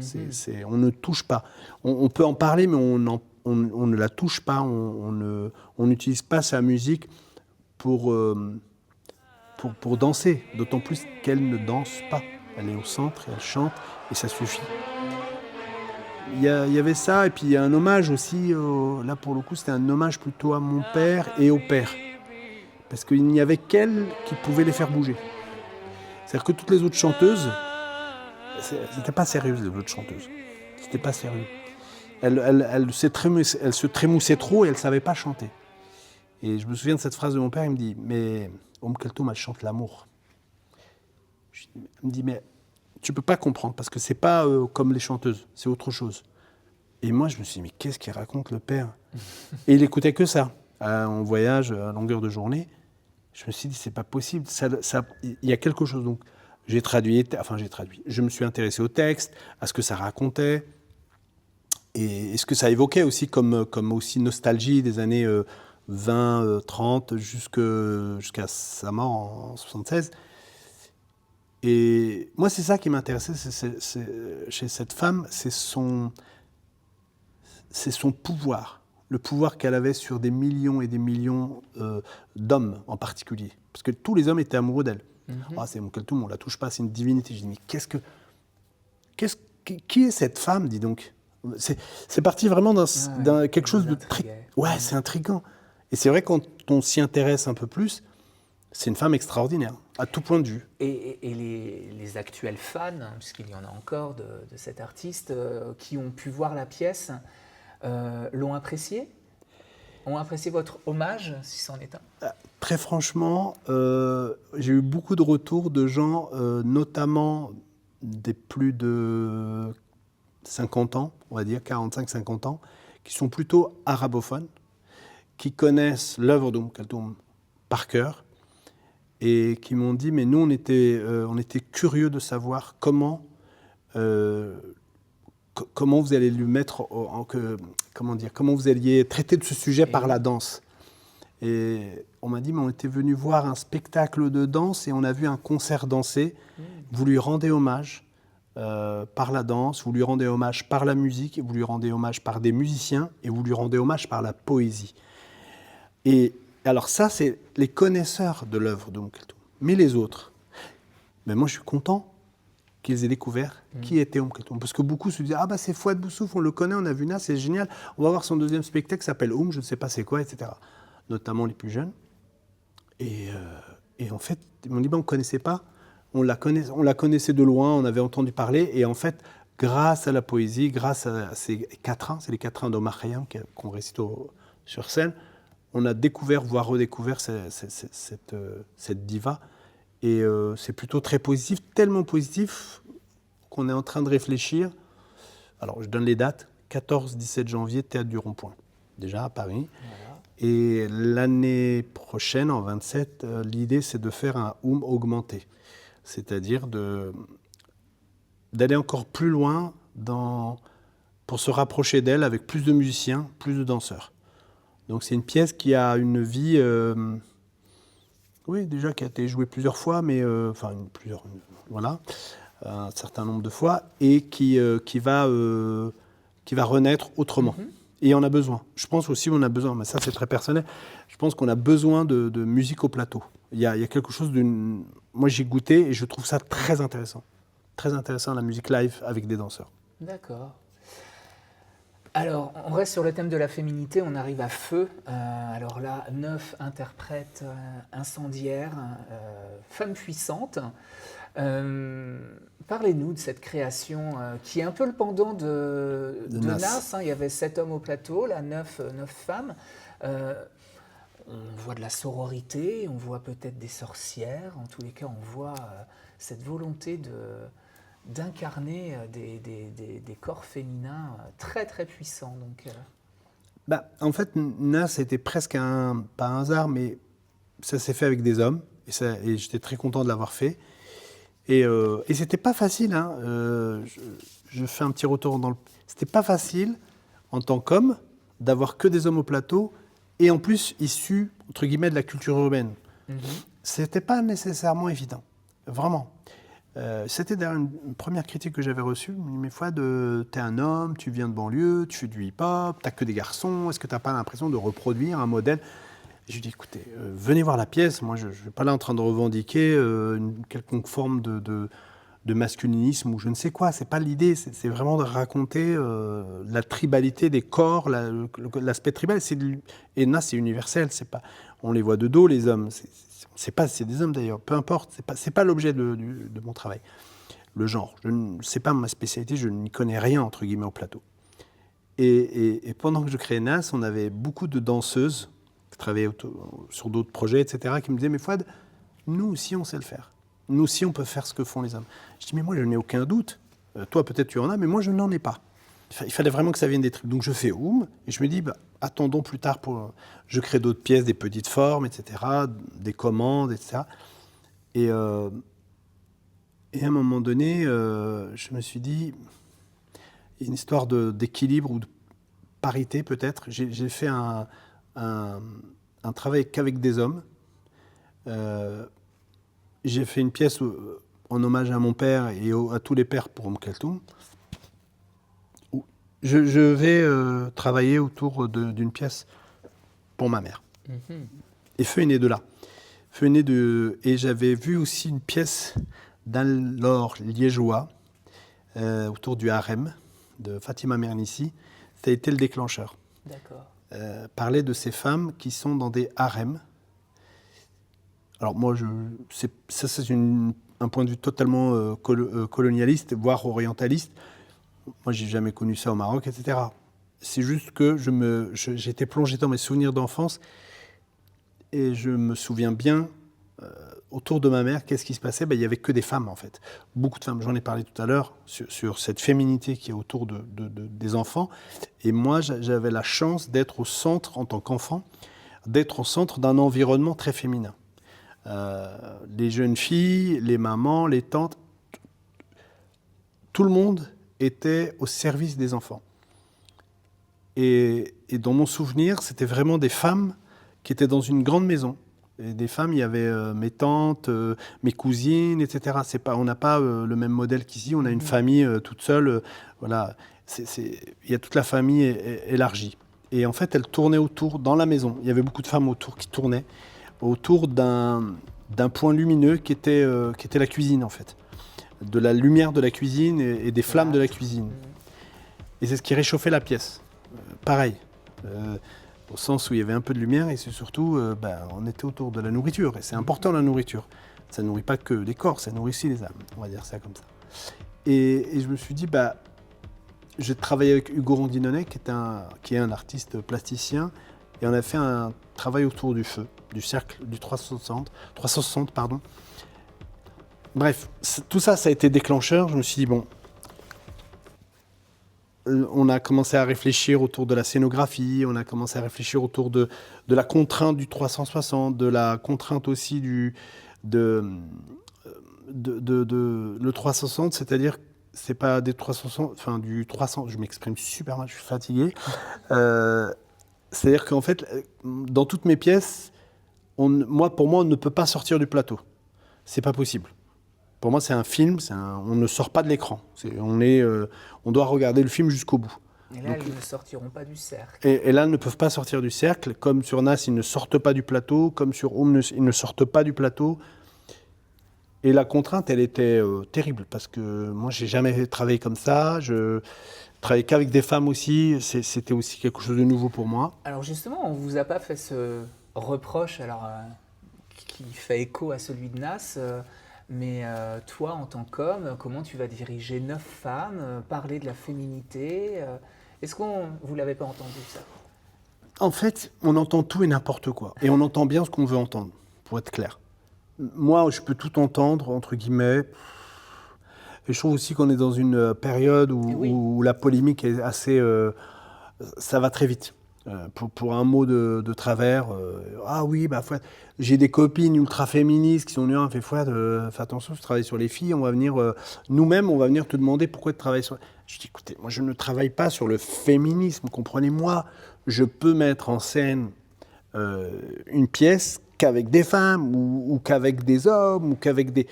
Speaker 2: On ne touche pas. On peut en parler, mais on ne la touche pas. On n'utilise pas sa musique pour danser. D'autant plus qu'elle ne danse pas. Elle est au centre, elle chante, et ça suffit. Il y avait ça, et puis il y a un hommage aussi. Là, pour le coup, c'était un hommage plutôt à mon père et au père. Parce qu'il n'y avait qu'elle qui pouvait les faire bouger. C'est-à-dire que toutes les autres chanteuses, c'était pas sérieux, les autres chanteuses. C'était pas sérieux. Elle se trémoussait trop et elle savait pas chanter. Et je me souviens de cette phrase de mon père, il me dit, mais Kaltum, elle chante l'amour. Il me dit, mais tu peux pas comprendre, parce que c'est pas comme les chanteuses, c'est autre chose. Et moi, je me suis dit, mais qu'est-ce qu'il raconte le père? Et il écoutait que ça. On voyage à longueur de journée. Je me suis dit, c'est pas possible. Il y a quelque chose. Donc, j'ai traduit. Je me suis intéressé au texte, à ce que ça racontait, et ce que ça évoquait aussi comme aussi nostalgie des années 20, 30, jusqu'à sa mort en 76. Et moi, c'est ça qui m'intéressait chez cette femme, c'est son pouvoir. Le pouvoir qu'elle avait sur des millions et des millions d'hommes en particulier. Parce que tous les hommes étaient amoureux d'elle. Ah, c'est Umm Kulthum, on ne la touche pas, c'est une divinité. Je dis, mais qui est cette femme, dis donc? C'est parti vraiment d'un quelque chose de très... Ouais, c'est intriguant. Et c'est vrai, quand on s'y intéresse un peu plus, c'est une femme extraordinaire, à tout point de vue.
Speaker 1: Et les actuels fans, puisqu'il y en a encore de cet artiste, qui ont pu voir la pièce, l'ont apprécié? Ont apprécié votre hommage, si c'en est un?
Speaker 2: Très franchement, j'ai eu beaucoup de retours de gens, notamment des plus de 50 ans, on va dire 45-50 ans, qui sont plutôt arabophones, qui connaissent l'œuvre d'Umm Kulthum par cœur, et qui m'ont dit, mais nous, on était curieux de savoir comment vous allez lui mettre, comment vous alliez traiter de ce sujet par la danse. Et on m'a dit, mais on était venu voir un spectacle de danse et on a vu un concert dansé. Vous lui rendez hommage par la danse, vous lui rendez hommage par la musique, vous lui rendez hommage par des musiciens et vous lui rendez hommage par la poésie. Et alors ça, c'est les connaisseurs de l'œuvre d'Umm Kulthum. Mais les autres, mais moi je suis content qu'ils aient découvert qui était Umm Kulthum. Parce que beaucoup se disent, ah bah c'est Fouad Boussouf, on le connaît, on a vu Nas, c'est génial, on va voir son deuxième spectacle qui s'appelle je ne sais pas c'est quoi, etc. Notamment les plus jeunes. Et en fait, ils m'ont dit, on ne connaissait pas, on la connaissait de loin, on avait entendu parler, et en fait, grâce à la poésie, grâce à ces quatrains, c'est les quatrains d'Omar Khayyam qu'on récite sur scène, on a découvert, voire redécouvert cette diva. Et c'est plutôt très positif, tellement positif qu'on est en train de réfléchir. Alors, je donne les dates. 14-17 janvier, Théâtre du Rond-Point, déjà à Paris. Voilà. Et l'année prochaine, en 27, l'idée, c'est de faire un augmenté. C'est-à-dire d'aller encore plus loin pour se rapprocher d'elle avec plus de musiciens, plus de danseurs. Donc c'est une pièce qui a une vie, oui déjà qui a été jouée plusieurs fois, mais voilà, un certain nombre de fois, et qui va renaître autrement. Et on a besoin. Je pense aussi qu'on a besoin, mais ça c'est très personnel. Je pense qu'on a besoin de musique au plateau. Il y a quelque chose d'une. Moi j'ai goûté et je trouve ça très intéressant la musique live avec des danseurs.
Speaker 1: D'accord. Alors, on reste sur le thème de la féminité, on arrive à Feu. Alors là, 9 interprètes incendiaires, femmes puissantes. Parlez-nous de cette création qui est un peu le pendant de Nas. Il y avait 7 hommes au plateau, là, 9 femmes. On voit de la sororité, on voit peut-être des sorcières. En tous les cas, on voit cette volonté d'incarner des corps féminins très très puissants. Donc,
Speaker 2: en fait, Nas était presque pas un hasard, mais ça s'est fait avec des hommes, et j'étais très content de l'avoir fait. Et c'était pas facile, hein. Je fais un petit retour C'était pas facile, en tant qu'homme, d'avoir que des hommes au plateau, et en plus issus, entre guillemets, de la culture urbaine. C'était pas nécessairement évident, vraiment. C'était d'ailleurs une première critique que j'avais reçue. Mais Fouad, t'es un homme, tu viens de banlieue, tu fais du hip-hop, t'as que des garçons, est-ce que t'as pas l'impression de reproduire un modèle? Je lui dis, écoutez, venez voir la pièce, moi je ne suis pas là en train de revendiquer une quelconque forme de masculinisme ou je ne sais quoi, c'est pas l'idée, c'est vraiment de raconter la tribalité des corps, l'aspect tribal, et là c'est universel, on les voit de dos les hommes, c'est des hommes d'ailleurs, peu importe, c'est pas l'objet de mon travail. Le genre, c'est pas ma spécialité, je n'y connais rien entre guillemets au plateau. Et pendant que je créais Nas, on avait beaucoup de danseuses qui travaillaient sur d'autres projets, etc., qui me disaient, mais Fouad, nous aussi on sait le faire. Nous aussi on peut faire ce que font les hommes. Je dis, mais moi je n'ai aucun doute. Toi peut-être tu en as, mais moi je n'en ai pas. il fallait vraiment que ça vienne des tripes. Donc je fais Oum, et je me dis, attendons plus tard je crée d'autres pièces, des petites formes, etc., des commandes, etc. Et à un moment donné, je me suis dit, il y a une histoire d'équilibre ou de parité peut-être. J'ai fait un travail qu'avec des hommes. J'ai fait une pièce en hommage à mon père et à tous les pères pour Kaltoum. Je vais travailler autour d'une pièce pour ma mère. Et Feu est né de là. Et j'avais vu aussi une pièce d'Anne-Laure Liégeois autour du harem de Fatima Mernissi. Ça a été le déclencheur.
Speaker 1: D'accord.
Speaker 2: Parler de ces femmes qui sont dans des harems. Alors moi, c'est un point de vue totalement colonialiste, voire orientaliste. Moi, j'ai jamais connu ça au Maroc, etc. C'est juste que j'étais plongé dans mes souvenirs d'enfance et je me souviens bien, autour de ma mère, qu'est-ce qui se passait ? Il n'y avait que des femmes, en fait. Beaucoup de femmes. J'en ai parlé tout à l'heure sur cette féminité qui est autour des enfants. Et moi, j'avais la chance d'être au centre, en tant qu'enfant, d'être au centre d'un environnement très féminin. Les jeunes filles, les mamans, les tantes, tout le monde était au service des enfants. Et dans mon souvenir, c'était vraiment des femmes qui étaient dans une grande maison. Et des femmes, il y avait mes tantes, mes cousines, etc. On n'a pas le même modèle qu'ici. On a une famille toute seule. Voilà. Il y a toute la famille élargie. Et en fait, elles tournaient autour, dans la maison. Il y avait beaucoup de femmes autour qui tournaient autour d'un point lumineux qui était la cuisine, en fait. De la lumière de la cuisine et des flammes de la cuisine. Et c'est ce qui réchauffait la pièce. Pareil. Au sens où il y avait un peu de lumière et c'est surtout, on était autour de la nourriture. Et c'est important, la nourriture. Ça ne nourrit pas que les corps, ça nourrit aussi les âmes. On va dire ça comme ça. Et je me suis dit, j'ai travaillé avec Hugo Rondinonnet, qui est un artiste plasticien. Et on a fait un travail autour du feu, du cercle, du 360, pardon. Bref, tout ça, ça a été déclencheur. Je me suis dit, on a commencé à réfléchir autour de la scénographie, on a commencé à réfléchir autour de la contrainte du 360, de la contrainte aussi le 360, c'est-à-dire c'est pas des 360, enfin du 300, je m'exprime super mal, je suis fatigué. C'est-à-dire qu'en fait, dans toutes mes pièces, pour moi, on ne peut pas sortir du plateau. C'est pas possible. Pour moi, c'est un film, on ne sort pas de l'écran. On doit regarder le film jusqu'au bout.
Speaker 1: Et là, elles ne sortiront pas du cercle.
Speaker 2: Et là, elles ne peuvent pas sortir du cercle. Comme sur Nas, ils ne sortent pas du plateau. Comme sur Oum, ils ne sortent pas du plateau. Et la contrainte, elle était terrible. Parce que moi, j'ai jamais travaillé comme ça. Je travaillais qu'avec des femmes aussi. C'était aussi quelque chose de nouveau pour moi.
Speaker 1: Alors justement, on ne vous a pas fait ce reproche qui fait écho à celui de Nas. Mais toi, en tant qu'homme, comment tu vas diriger 9 femmes, parler de la féminité Est-ce qu'on vous l'avez pas entendu, ça ?
Speaker 2: En fait, on entend tout et n'importe quoi. Et on entend bien ce qu'on veut entendre, pour être clair. Moi, je peux tout entendre, entre guillemets. Et je trouve aussi qu'on est dans une période où la polémique est assez... ça va très vite. Pour un mot de travers, ah oui, j'ai des copines ultra féministes qui sont venues, fais attention, tu travailles sur les filles, nous-mêmes, on va venir te demander pourquoi tu travailles sur... Je dis, écoutez, moi je ne travaille pas sur le féminisme, comprenez-moi, je peux mettre en scène une pièce qu'avec des femmes, ou qu'avec des hommes, ou qu'avec des...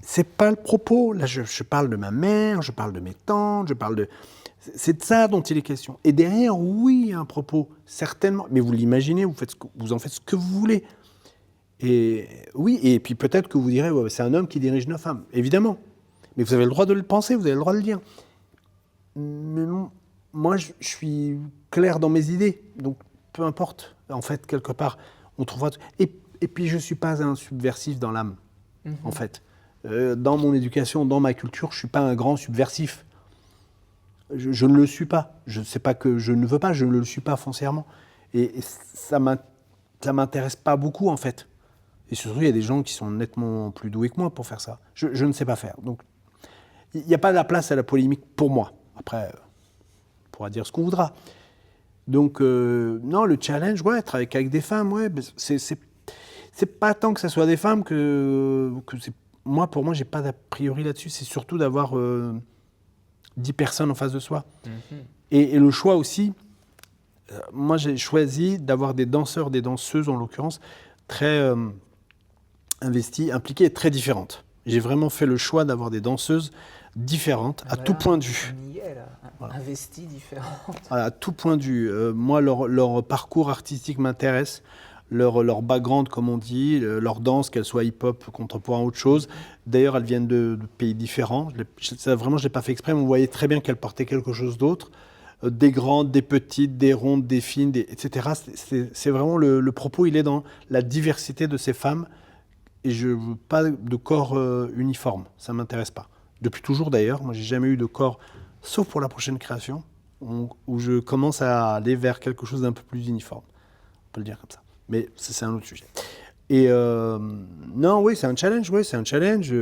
Speaker 2: C'est pas le propos, là je parle de ma mère, je parle de mes tantes, je parle de... C'est de ça dont il est question. Et derrière, oui, il y a un propos, certainement. Mais vous l'imaginez, vous en faites ce que vous voulez. Et oui, et puis peut-être que vous direz, c'est un homme qui dirige 9 femmes. Évidemment. Mais vous avez le droit de le penser, vous avez le droit de le dire. Mais moi, je suis clair dans mes idées. Donc, peu importe. En fait, quelque part, on trouvera... Et puis, je ne suis pas un subversif dans l'âme, en fait. Dans mon éducation, dans ma culture, je ne suis pas un grand subversif. Je ne le suis pas. Je ne sais pas que je ne veux pas, je ne le suis pas foncièrement. Et ça ne m'intéresse pas beaucoup, en fait. Et surtout, il y a des gens qui sont nettement plus doués que moi pour faire ça. Je ne sais pas faire. Donc, il n'y a pas de la place à la polémique pour moi. Après, pourra dire ce qu'on voudra. Donc, non, le challenge, ouais, être avec des femmes, ouais, c'est pas tant que ce soit des femmes que c'est... Moi, pour moi, j'ai pas d'a priori là-dessus. C'est surtout d'avoir 10 personnes en face de soi. Et le choix aussi, moi, j'ai choisi d'avoir des danseurs, des danseuses, en l'occurrence, très investies, impliquées et très différentes. J'ai vraiment fait le choix d'avoir des danseuses différentes, à tout point de vue.
Speaker 1: On y est, là. Voilà. Investies, différentes.
Speaker 2: Voilà, à tout point de vue. Moi, leur parcours artistique m'intéresse. Leur background, comme on dit, leur danse, qu'elle soit hip-hop, contemporain, autre chose. D'ailleurs, elles viennent de pays différents. Vraiment, je ne l'ai pas fait exprès, mais on voyait très bien qu'elles portaient quelque chose d'autre. Des grandes, des petites, des rondes, des fines, etc. C'est vraiment le propos, il est dans la diversité de ces femmes. Et je ne veux pas de corps uniforme, ça ne m'intéresse pas. Depuis toujours d'ailleurs, moi, je n'ai jamais eu de corps, sauf pour la prochaine création, où je commence à aller vers quelque chose d'un peu plus uniforme. On peut le dire comme ça. Mais ça, c'est un autre sujet. Et non, oui, c'est un challenge. Oui, c'est un challenge.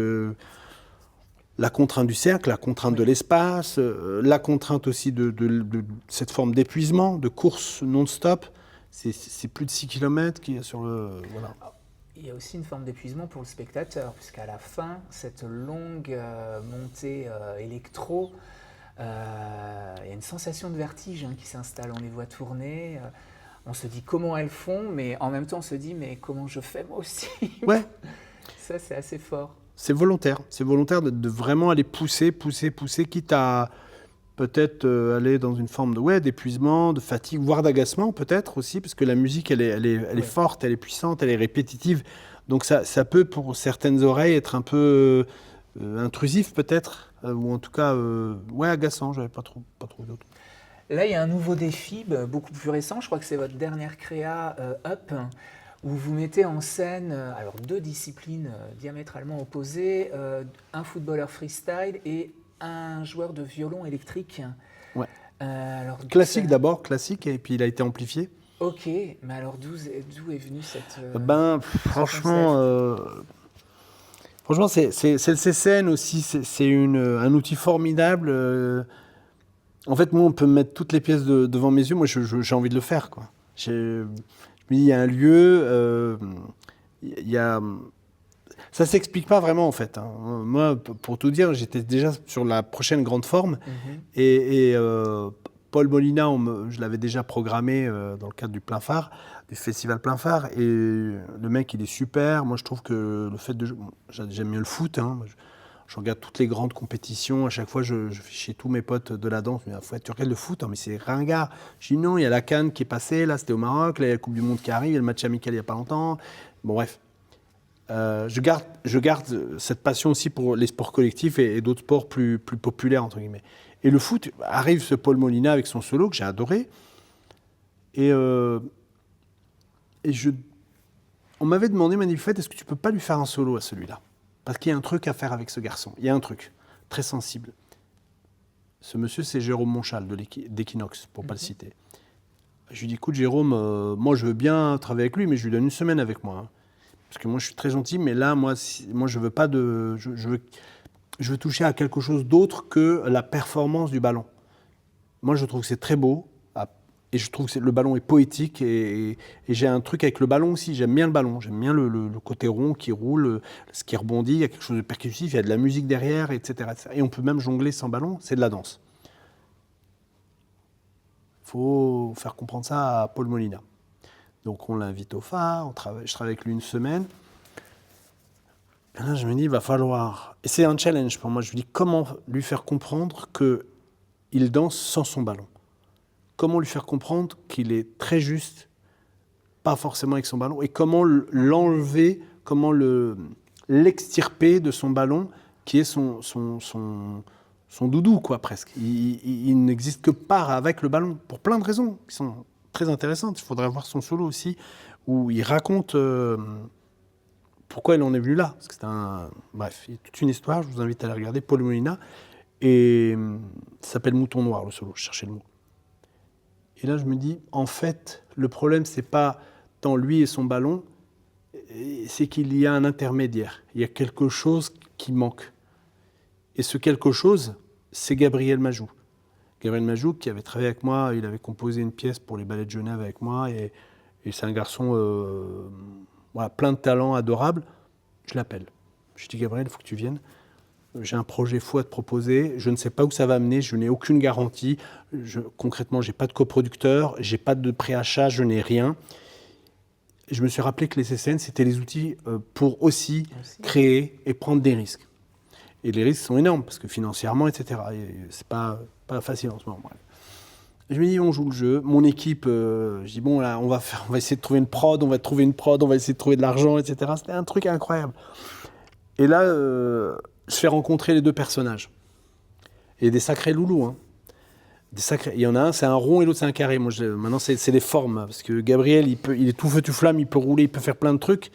Speaker 2: La contrainte du cercle, la contrainte de l'espace, la contrainte aussi de cette forme d'épuisement, de course non-stop. C'est plus de 6 km qu'il y a sur le... Voilà.
Speaker 1: Il y a aussi une forme d'épuisement pour le spectateur, puisqu'à la fin, cette longue montée électro, il y a une sensation de vertige qui s'installe. On les voit tourner. On se dit comment elles font, mais en même temps on se dit mais comment je fais moi aussi.
Speaker 2: Ouais.
Speaker 1: Ça c'est assez fort.
Speaker 2: C'est volontaire de vraiment aller pousser, quitte à peut-être aller dans une forme d'épuisement, de fatigue, voire d'agacement peut-être aussi, parce que la musique elle est forte, elle est puissante, elle est répétitive, donc ça peut pour certaines oreilles être un peu intrusif peut-être, ou en tout cas agaçant, j'avais pas trop d'autres.
Speaker 1: Là, il y a un nouveau défi, beaucoup plus récent, je crois que c'est votre dernière créa Up, où vous mettez en scène alors 2 disciplines diamétralement opposées, un footballeur freestyle et un joueur de violon électrique.
Speaker 2: Ouais. Classique d'abord, classique, et puis il a été amplifié.
Speaker 1: Ok, mais alors d'où est venue cette...
Speaker 2: franchement, c'est le CCN aussi, c'est un outil formidable. En fait, moi, on peut me mettre toutes les pièces devant mes yeux. Moi, j'ai envie de le faire, quoi. Je me dis, il y a un lieu, ça ne s'explique pas vraiment, en fait. Moi, pour tout dire, j'étais déjà sur la prochaine grande forme. Et Paul Molina, je l'avais déjà programmé dans le cadre du Plein Phare, du festival Plein Phare. Et le mec, il est super. Moi, je trouve que le fait de... J'aime mieux le foot, je regarde toutes les grandes compétitions. À chaque fois, je fais chez tous mes potes de la danse. Tu regardes le foot, mais c'est ringard. Je dis non, il y a la CAN qui est passée. Là, c'était au Maroc. Là, il y a la Coupe du Monde qui arrive. Il y a le match amical il n'y a pas longtemps. Bon, bref. Je garde cette passion aussi pour les sports collectifs et d'autres sports plus populaires, entre guillemets. Et le foot, arrive ce Paul Molina avec son solo que j'ai adoré. Et on m'avait demandé, Manifest, est-ce que tu ne peux pas lui faire un solo à celui-là ? Parce qu'il y a un truc à faire avec ce garçon. Il y a un truc très sensible. Ce monsieur, c'est Jérôme Monchal d'Equinox, pour ne pas le citer. Je lui dis, écoute Jérôme, moi je veux bien travailler avec lui, mais je lui donne une semaine avec moi. Parce que moi je suis très gentil, mais là, moi je veux pas de... Je veux toucher à quelque chose d'autre que la performance du ballon. Moi je trouve que c'est très beau. Et je trouve que le ballon est poétique et j'ai un truc avec le ballon aussi. J'aime bien le ballon, j'aime bien le côté rond qui roule, ce qui rebondit. Il y a quelque chose de percussif, il y a de la musique derrière, etc. Et on peut même jongler sans ballon, c'est de la danse. Il faut faire comprendre ça à Paul Molina. Donc on l'invite au phare, je travaille avec lui une semaine. Et là je me dis, il va falloir... Et c'est un challenge pour moi. Je me dis, comment lui faire comprendre qu'il danse sans son ballon ? Comment lui faire comprendre qu'il est très juste, pas forcément avec son ballon, et comment l'enlever, comment l'extirper de son ballon, qui est son doudou, quoi, presque. Il n'existe que par avec le ballon, pour plein de raisons qui sont très intéressantes. Il faudrait voir son solo aussi, où il raconte pourquoi il en est venu là. Parce que bref, il y a toute une histoire, je vous invite à la regarder, Paul Molina, et ça s'appelle Mouton Noir, le solo, je cherchais le mot. Et là, je me dis, en fait, le problème, c'est pas tant lui et son ballon, c'est qu'il y a un intermédiaire. Il y a quelque chose qui manque. Et ce quelque chose, c'est Gabriel Majou. Gabriel Majouk, qui avait travaillé avec moi, il avait composé une pièce pour les Ballets de Genève avec moi, et c'est un garçon voilà, plein de talent, adorable. Je l'appelle. Je dis, Gabriel, il faut que tu viennes. J'ai un projet fou à te proposer. Je ne sais pas où ça va mener. Je n'ai aucune garantie. Concrètement, je n'ai pas de coproducteur. Je n'ai pas de préachat. Je n'ai rien. Je me suis rappelé que les CCN, c'était les outils pour aussi créer et prendre des risques. Et les risques sont énormes, parce que financièrement, etc. Ce n'est pas facile en ce moment. Bref. Je me dis, on joue le jeu. Mon équipe, je dis, bon, là, on va essayer de trouver une prod, on va essayer de trouver de l'argent, etc. C'était un truc incroyable. Et là, je fais rencontrer les deux personnages. Et des sacrés loulous. Hein. Il y en a un, c'est un rond et l'autre, c'est un carré. Moi, maintenant, c'est les formes. Parce que Gabriel, il est tout feu, tout flamme, il peut rouler, il peut faire plein de trucs.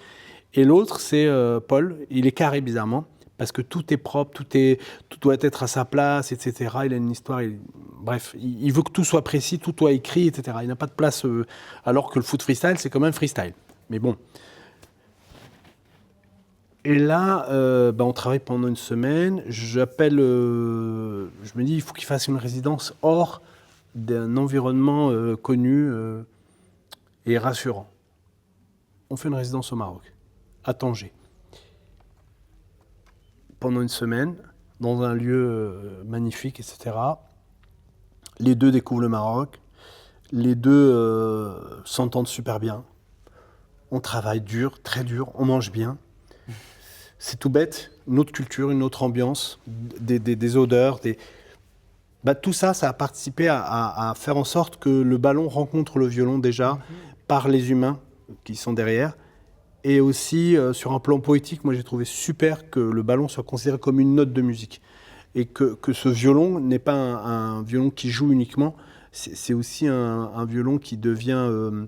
Speaker 2: Et l'autre, c'est Paul. Il est carré, bizarrement. Parce que tout est propre, tout doit être à sa place, etc. Il a une histoire. Bref, il veut que tout soit précis, tout soit écrit, etc. Il n'a pas de place. Alors que le foot freestyle, c'est quand même freestyle. Mais bon. Et là, on travaille pendant une semaine. J'appelle, je me dis, il faut qu'il fasse une résidence hors d'un environnement connu et rassurant. On fait une résidence au Maroc, à Tanger. Pendant une semaine, dans un lieu magnifique, etc. Les deux découvrent le Maroc. Les deux s'entendent super bien. On travaille dur, très dur. On mange bien. C'est tout bête, une autre culture, une autre ambiance, des odeurs. Tout ça, ça a participé à faire en sorte que le ballon rencontre le violon déjà par les humains qui sont derrière. Et aussi, sur un plan poétique, moi j'ai trouvé super que le ballon soit considéré comme une note de musique. Et que ce violon n'est pas un violon qui joue uniquement, c'est aussi un violon qui devient...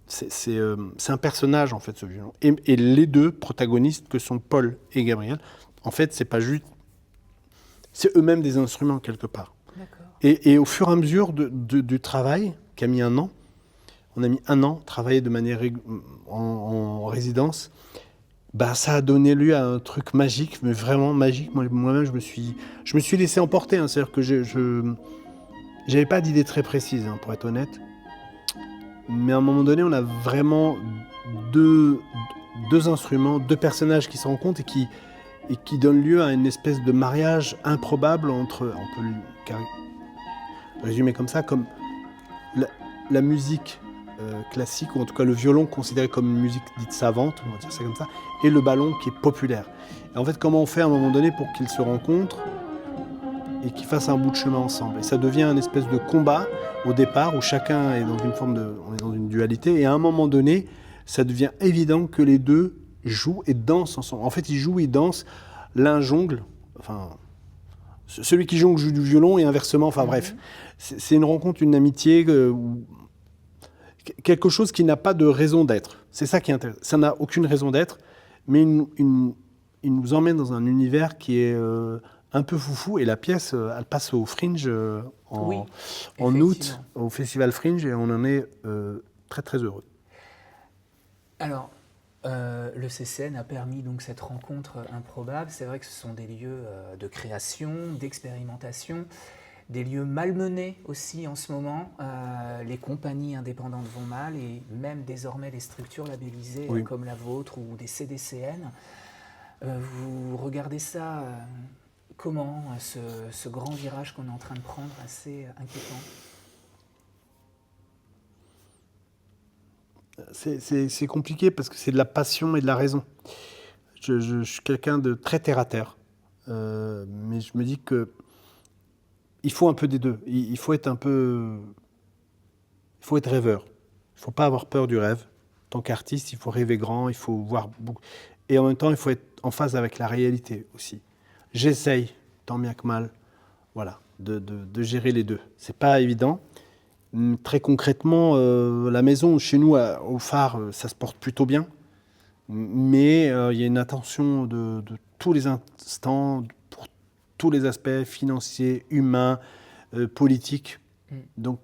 Speaker 2: C'est un personnage, en fait, ce violon. Et les deux protagonistes, que sont Paul et Gabriel, en fait, c'est pas juste... C'est eux-mêmes des instruments, quelque part. Et au fur et à mesure du travail, qui a mis 1 an, on a mis 1 an, travailler de manière en résidence, ça a donné lieu à un truc magique, mais vraiment magique. Moi-même, je me suis laissé emporter. Hein. C'est-à-dire que je n'avais pas d'idée très précise, hein, pour être honnête. Mais à un moment donné, on a vraiment deux instruments, 2 personnages qui se rencontrent et qui donnent lieu à une espèce de mariage improbable entre, on peut le résumer comme ça, comme la musique classique, ou en tout cas le violon considéré comme une musique dite savante, on va dire ça comme ça, et le ballon qui est populaire. Et en fait, comment on fait à un moment donné pour qu'ils se rencontrent et qu'ils fassent un bout de chemin ensemble. Et ça devient une espèce de combat au départ où chacun est dans une forme on est dans une dualité. Et à un moment donné, ça devient évident que les deux jouent et dansent ensemble. En fait, ils jouent, ils dansent. L'un jongle. Enfin, celui qui jongle joue du violon et inversement. Enfin bref, c'est une rencontre, une amitié, quelque chose qui n'a pas de raison d'être. C'est ça qui est intéressant. Ça n'a aucune raison d'être, mais il nous emmène dans un univers qui est un peu foufou, et la pièce, elle passe au Fringe en août, au Festival Fringe, et on en est très très heureux.
Speaker 1: Alors, le CCN a permis donc cette rencontre improbable. C'est vrai que ce sont des lieux de création, d'expérimentation, des lieux malmenés aussi en ce moment. Les compagnies indépendantes vont mal, et même désormais les structures labellisées comme la vôtre ou des CDCN. Vous regardez ça... Comment ce grand virage qu'on est en train de prendre, assez inquiétant?
Speaker 2: C'est compliqué parce que c'est de la passion et de la raison. Je suis quelqu'un de très terre-à-terre. Mais je me dis qu'il faut un peu des deux. Il faut être rêveur. Il ne faut pas avoir peur du rêve. En tant qu'artiste, il faut rêver grand, il faut voir beaucoup. Et en même temps, il faut être en phase avec la réalité aussi. J'essaye, tant bien que mal, voilà, de gérer les deux. C'est pas évident. Très concrètement, la maison chez nous, au phare, ça se porte plutôt bien. Mais il y a une attention de tous les instants, pour tous les aspects financiers, humains, politiques. Donc,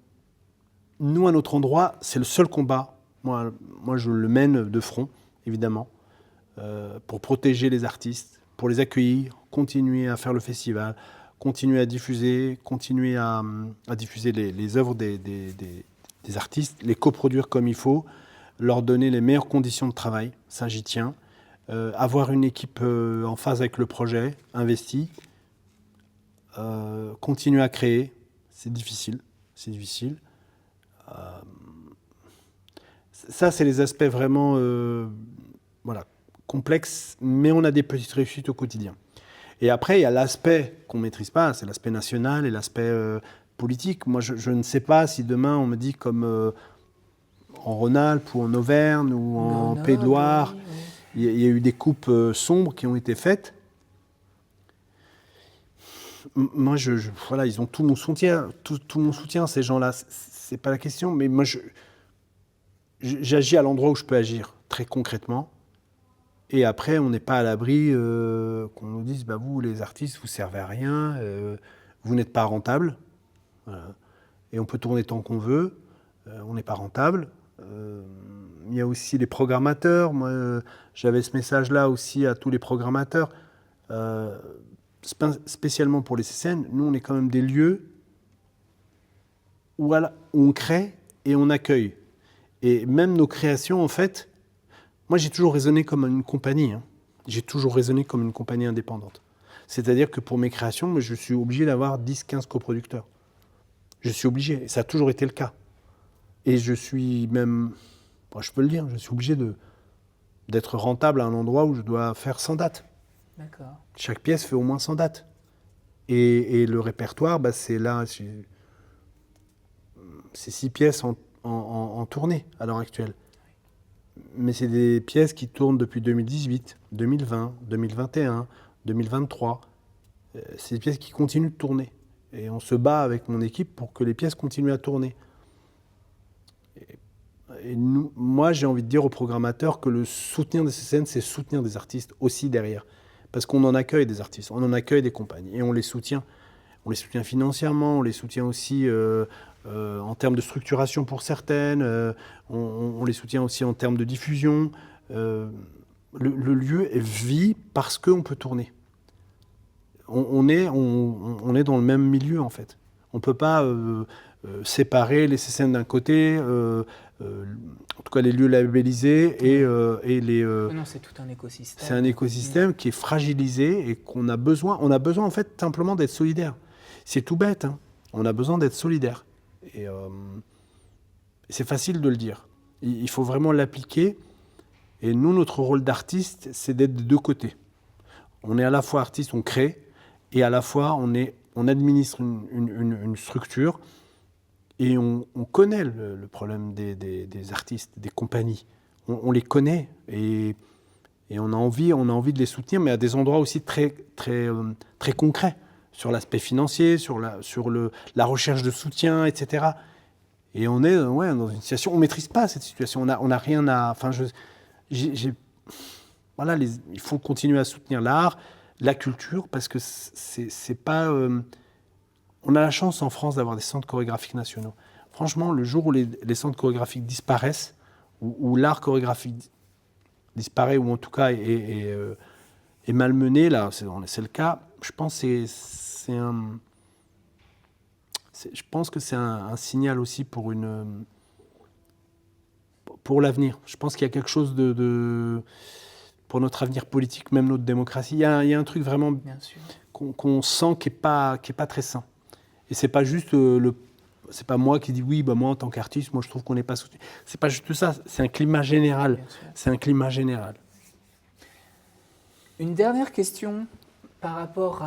Speaker 2: nous, à notre endroit, c'est le seul combat. Moi, je le mène de front, évidemment, pour protéger les artistes, pour les accueillir, continuer à faire le festival, continuer à diffuser, diffuser les œuvres des artistes, les coproduire comme il faut, leur donner les meilleures conditions de travail, ça j'y tiens, avoir une équipe en phase avec le projet, investie, continuer à créer, c'est difficile. Ça, c'est les aspects vraiment complexes, mais on a des petites réussites au quotidien. Et après, il y a l'aspect qu'on ne maîtrise pas, c'est l'aspect national et l'aspect politique. Moi, je ne sais pas si demain, on me dit comme en Rhône-Alpes ou en Auvergne ou en Pays de Loire, il y a eu des coupes sombres qui ont été faites. Moi, voilà, ils ont tout mon soutien, ces gens-là. C'est pas la question, mais moi, j'agis à l'endroit où je peux agir, très concrètement. Et après, on n'est pas à l'abri qu'on nous dise, vous, les artistes, vous servez à rien, vous n'êtes pas rentable. Voilà. Et on peut tourner tant qu'on veut, on n'est pas rentable. Il y a aussi les programmateurs. Moi, j'avais ce message-là aussi à tous les programmateurs. Spécialement pour les CCN, nous, on est quand même des lieux où on crée et on accueille. Et même nos créations, en fait, moi, j'ai toujours raisonné comme une compagnie. J'ai toujours raisonné comme une compagnie indépendante. C'est-à-dire que pour mes créations, je suis obligé d'avoir 10-15 coproducteurs. Je suis obligé. Et ça a toujours été le cas. Et je suis même, je peux le dire, je suis obligé d'être rentable à un endroit où je dois faire 100 dates.
Speaker 1: D'accord.
Speaker 2: Chaque pièce fait au moins 100 dates. Et le répertoire, c'est là, c'est 6 pièces en tournée à l'heure actuelle. Mais c'est des pièces qui tournent depuis 2018, 2020, 2021, 2023. C'est des pièces qui continuent de tourner. Et on se bat avec mon équipe pour que les pièces continuent à tourner. Moi, j'ai envie de dire aux programmateurs que le soutenir des CCN, c'est soutenir des artistes aussi derrière. Parce qu'on en accueille des artistes, on en accueille des compagnies. Et on les soutient. On les soutient financièrement, on les soutient aussi en termes de structuration pour certaines, on les soutient aussi en termes de diffusion. Le lieu vit parce qu'on peut tourner. On est dans le même milieu, en fait. On ne peut pas séparer les CCN d'un côté, en tout cas les lieux labellisés et les...
Speaker 1: Non, c'est tout un écosystème.
Speaker 2: C'est un écosystème qui est fragilisé et qu'on a besoin... On a besoin, en fait, simplement d'être solidaire. C'est tout bête, on a besoin d'être solidaire. Et c'est facile de le dire. Il faut vraiment l'appliquer. Et nous, notre rôle d'artiste, c'est d'être de deux côtés. On est à la fois artiste, on crée, et à la fois on administre une structure, et on connaît le problème des artistes, des compagnies. On les connaît, et on a envie de les soutenir, mais à des endroits aussi très, très, très concrets, sur l'aspect financier, sur la recherche de soutien, etc. Et on est dans une situation, on ne maîtrise pas cette situation, on n'a rien à... Enfin, voilà, il faut continuer à soutenir l'art, la culture, parce que c'est pas... on a la chance en France d'avoir des centres chorégraphiques nationaux. Franchement, le jour où les centres chorégraphiques disparaissent, où l'art chorégraphique disparaît, ou en tout cas est malmené, là, c'est le cas, je pense que c'est un signal aussi pour l'avenir. Je pense qu'il y a quelque chose pour notre avenir politique, même notre démocratie. Il y a un truc vraiment qu'on sent qui est pas très sain. Et c'est pas juste c'est pas moi qui dis oui, moi en tant qu'artiste, moi je trouve qu'on n'est pas soutenu. C'est pas juste ça, c'est un climat général. C'est un climat général.
Speaker 1: Une dernière question par rapport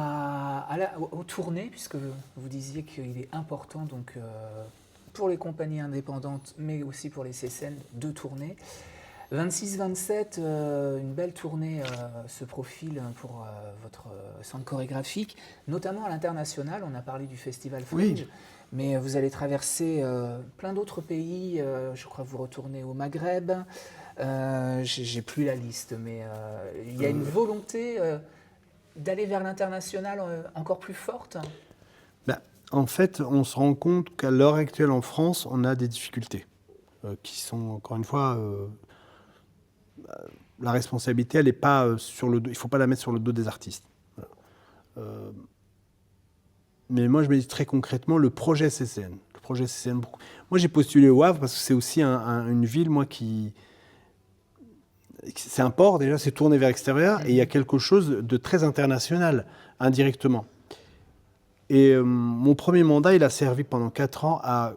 Speaker 1: aux tournées, puisque vous disiez qu'il est important donc, pour les compagnies indépendantes, mais aussi pour les CCN, de tourner. 26-27, une belle tournée se profile pour votre centre chorégraphique, notamment à l'international. On a parlé du Festival Fringe, mais vous allez traverser plein d'autres pays. Je crois que vous retournez au Maghreb. J'ai plus la liste, mais il y a une volonté d'aller vers l'international encore plus forte.
Speaker 2: En fait, on se rend compte qu'à l'heure actuelle en France, on a des difficultés qui sont, encore une fois, la responsabilité, elle n'est pas sur le dos. Il ne faut pas la mettre sur le dos des artistes. Mais moi, je me dis très concrètement, le projet CCN. Le projet CCN, moi, j'ai postulé au Havre parce que c'est aussi une ville, moi, c'est un port, déjà, c'est tourné vers l'extérieur, et il y a quelque chose de très international, indirectement. Et mon premier mandat, il a servi pendant 4 ans à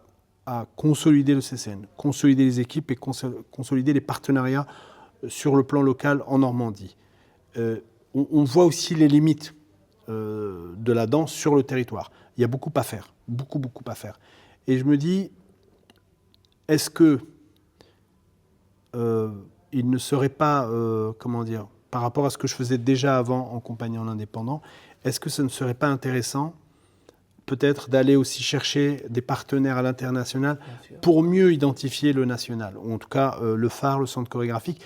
Speaker 2: consolider le CCN, consolider les équipes et consolider les partenariats sur le plan local en Normandie. On voit aussi les limites de la danse sur le territoire. Il y a beaucoup à faire, beaucoup à faire. Et je me dis, est-ce que il ne serait pas, comment dire, par rapport à ce que je faisais déjà avant en compagnie en indépendant, est-ce que ce ne serait pas intéressant peut-être d'aller aussi chercher des partenaires à l'international pour mieux identifier le national, ou en tout cas le phare, le centre chorégraphique,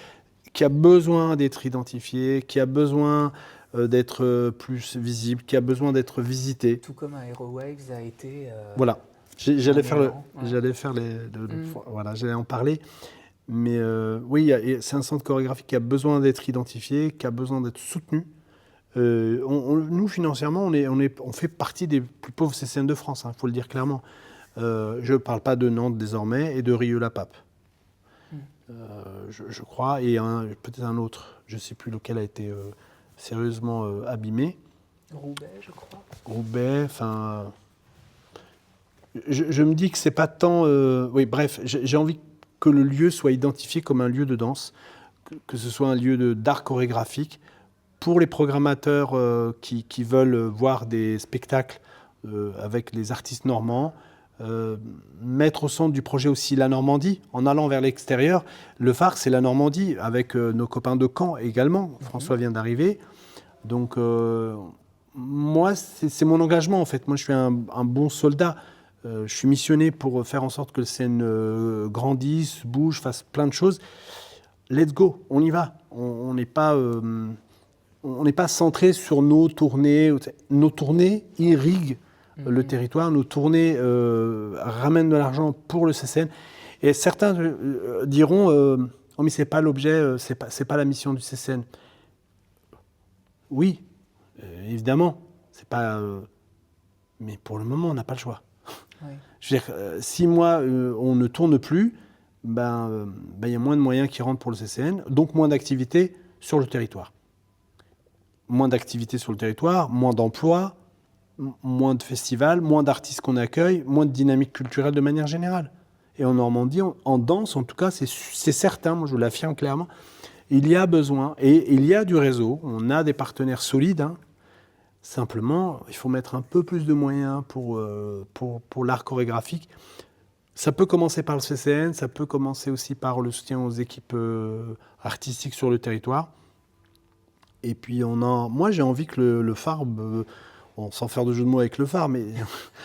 Speaker 2: qui a besoin d'être identifié, qui a besoin d'être plus visible, qui a besoin d'être visité.
Speaker 1: Tout comme Aerowaves a été...
Speaker 2: Voilà, j'allais en parler. Mais oui, c'est un centre chorégraphique qui a besoin d'être identifié, qui a besoin d'être soutenu. Nous, financièrement, on fait partie des plus pauvres CCN de France, il faut le dire clairement. Je ne parle pas de Nantes désormais et de Rieux-la-Pape. Je crois, et peut-être un autre, je ne sais plus lequel a été sérieusement abîmé.
Speaker 1: Roubaix, je crois.
Speaker 2: Roubaix, enfin... Je me dis que c'est pas tant... oui, bref, j'ai envie que le lieu soit identifié comme un lieu de danse, que ce soit un lieu d'art chorégraphique, pour les programmateurs qui veulent voir des spectacles avec les artistes normands, mettre au centre du projet aussi la Normandie, en allant vers l'extérieur. Le phare, c'est la Normandie, avec nos copains de Caen également. François vient d'arriver. Donc, moi, c'est mon engagement, en fait. Moi, je suis un bon soldat. Je suis missionné pour faire en sorte que le scène grandisse, bouge, fasse plein de choses. Let's go, on y va. On n'est pas centré sur nos tournées. Nos tournées irriguent le territoire. Nos tournées ramènent de l'argent pour le CCN. Et certains diront oh, mais c'est pas l'objet, c'est pas la mission du CCN. Oui, évidemment, c'est pas. Mais pour le moment, on n'a pas le choix. Oui. Je veux dire, si on ne tourne plus, il y a moins de moyens qui rentrent pour le CCN, donc moins d'activités sur le territoire. Moins d'activités sur le territoire, moins d'emplois, moins de festivals, moins d'artistes qu'on accueille, moins de dynamique culturelle de manière générale. Et en Normandie, en danse, en tout cas, c'est certain, moi je l'affirme clairement, il y a besoin, et il y a du réseau, on a des partenaires solides, simplement, il faut mettre un peu plus de moyens pour l'art chorégraphique. Ça peut commencer par le CCN, ça peut commencer aussi par le soutien aux équipes artistiques sur le territoire. Et puis, moi, j'ai envie que le phare, sans faire de jeu de mots avec le phare, mais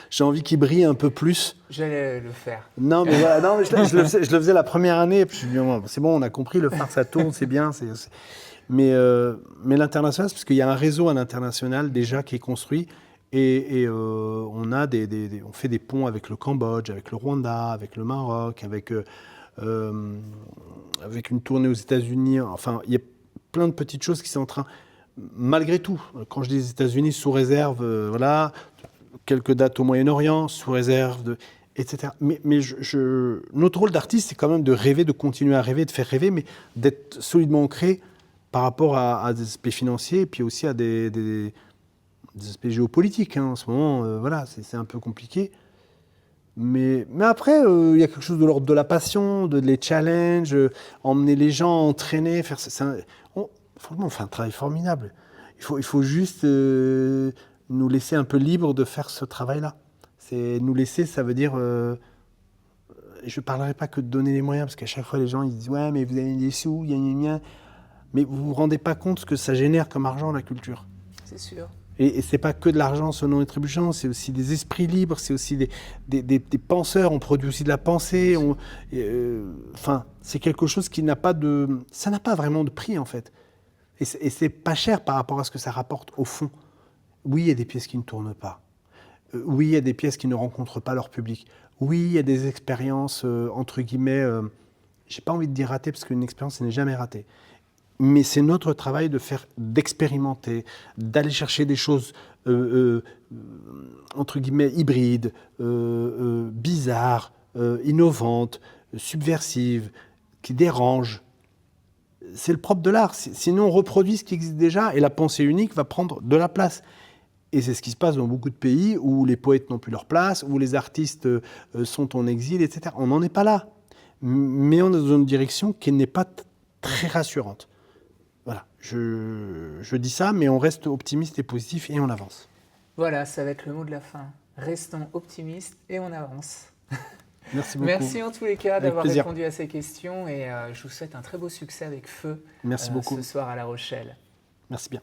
Speaker 2: j'ai envie qu'il brille un peu plus.
Speaker 1: J'allais le faire.
Speaker 2: Non, mais voilà, non, mais je le faisais la première année, et puis je me dis, c'est bon, on a compris, le phare, ça tourne, c'est bien, Mais l'international, c'est parce qu'il y a un réseau à l'international déjà qui est construit et on fait des ponts avec le Cambodge, avec le Rwanda, avec le Maroc, avec une tournée aux États-Unis. Enfin, il y a plein de petites choses qui sont en train. Malgré tout, quand je dis les États-Unis, sous réserve, voilà, quelques dates au Moyen-Orient, sous réserve, etc. Mais notre rôle d'artiste, c'est quand même de rêver, de continuer à rêver, de faire rêver, mais d'être solidement ancré par rapport à des aspects financiers et puis aussi à des aspects géopolitiques. En ce moment, voilà, c'est un peu compliqué. Mais après, il y a quelque chose de l'ordre de la passion, de les challenges, emmener les gens, entraîner, faire franchement, on fait un travail formidable. Il faut juste nous laisser un peu libres de faire ce travail-là. Nous laisser, ça veut dire... je ne parlerai pas que de donner les moyens, parce qu'à chaque fois, les gens ils disent « Ouais, mais vous avez des sous, il y a une... » Mais vous ne vous rendez pas compte ce que ça génère comme argent, la culture.
Speaker 1: C'est sûr.
Speaker 2: Et ce n'est pas que de l'argent sonnant et trébuchant, c'est aussi des esprits libres, c'est aussi des penseurs, on produit aussi de la pensée. C'est quelque chose qui n'a pas de... Ça n'a pas vraiment de prix, en fait. Et c'est pas cher par rapport à ce que ça rapporte au fond. Oui, il y a des pièces qui ne tournent pas. Oui, il y a des pièces qui ne rencontrent pas leur public. Oui, il y a des expériences, entre guillemets... j'ai pas envie de dire ratées, parce qu'une expérience, ce n'est jamais raté. Mais c'est notre travail d'expérimenter, d'aller chercher des choses entre guillemets hybrides, bizarres, innovantes, subversives, qui dérangent. C'est le propre de l'art. Sinon, on reproduit ce qui existe déjà et la pensée unique va prendre de la place. Et c'est ce qui se passe dans beaucoup de pays où les poètes n'ont plus leur place, où les artistes sont en exil, etc. On n'en est pas là. Mais on est dans une direction qui n'est pas très rassurante. Voilà, je dis ça, mais on reste optimiste et positif et on avance.
Speaker 1: Voilà, ça va être le mot de la fin. Restons optimistes et on avance.
Speaker 2: Merci beaucoup.
Speaker 1: Merci en tous les cas
Speaker 2: Avec
Speaker 1: d'avoir
Speaker 2: plaisir.
Speaker 1: répondu à ces questions et je vous souhaite un très beau succès avec Feu
Speaker 2: Merci beaucoup.
Speaker 1: ce soir à La Rochelle.
Speaker 2: Merci bien.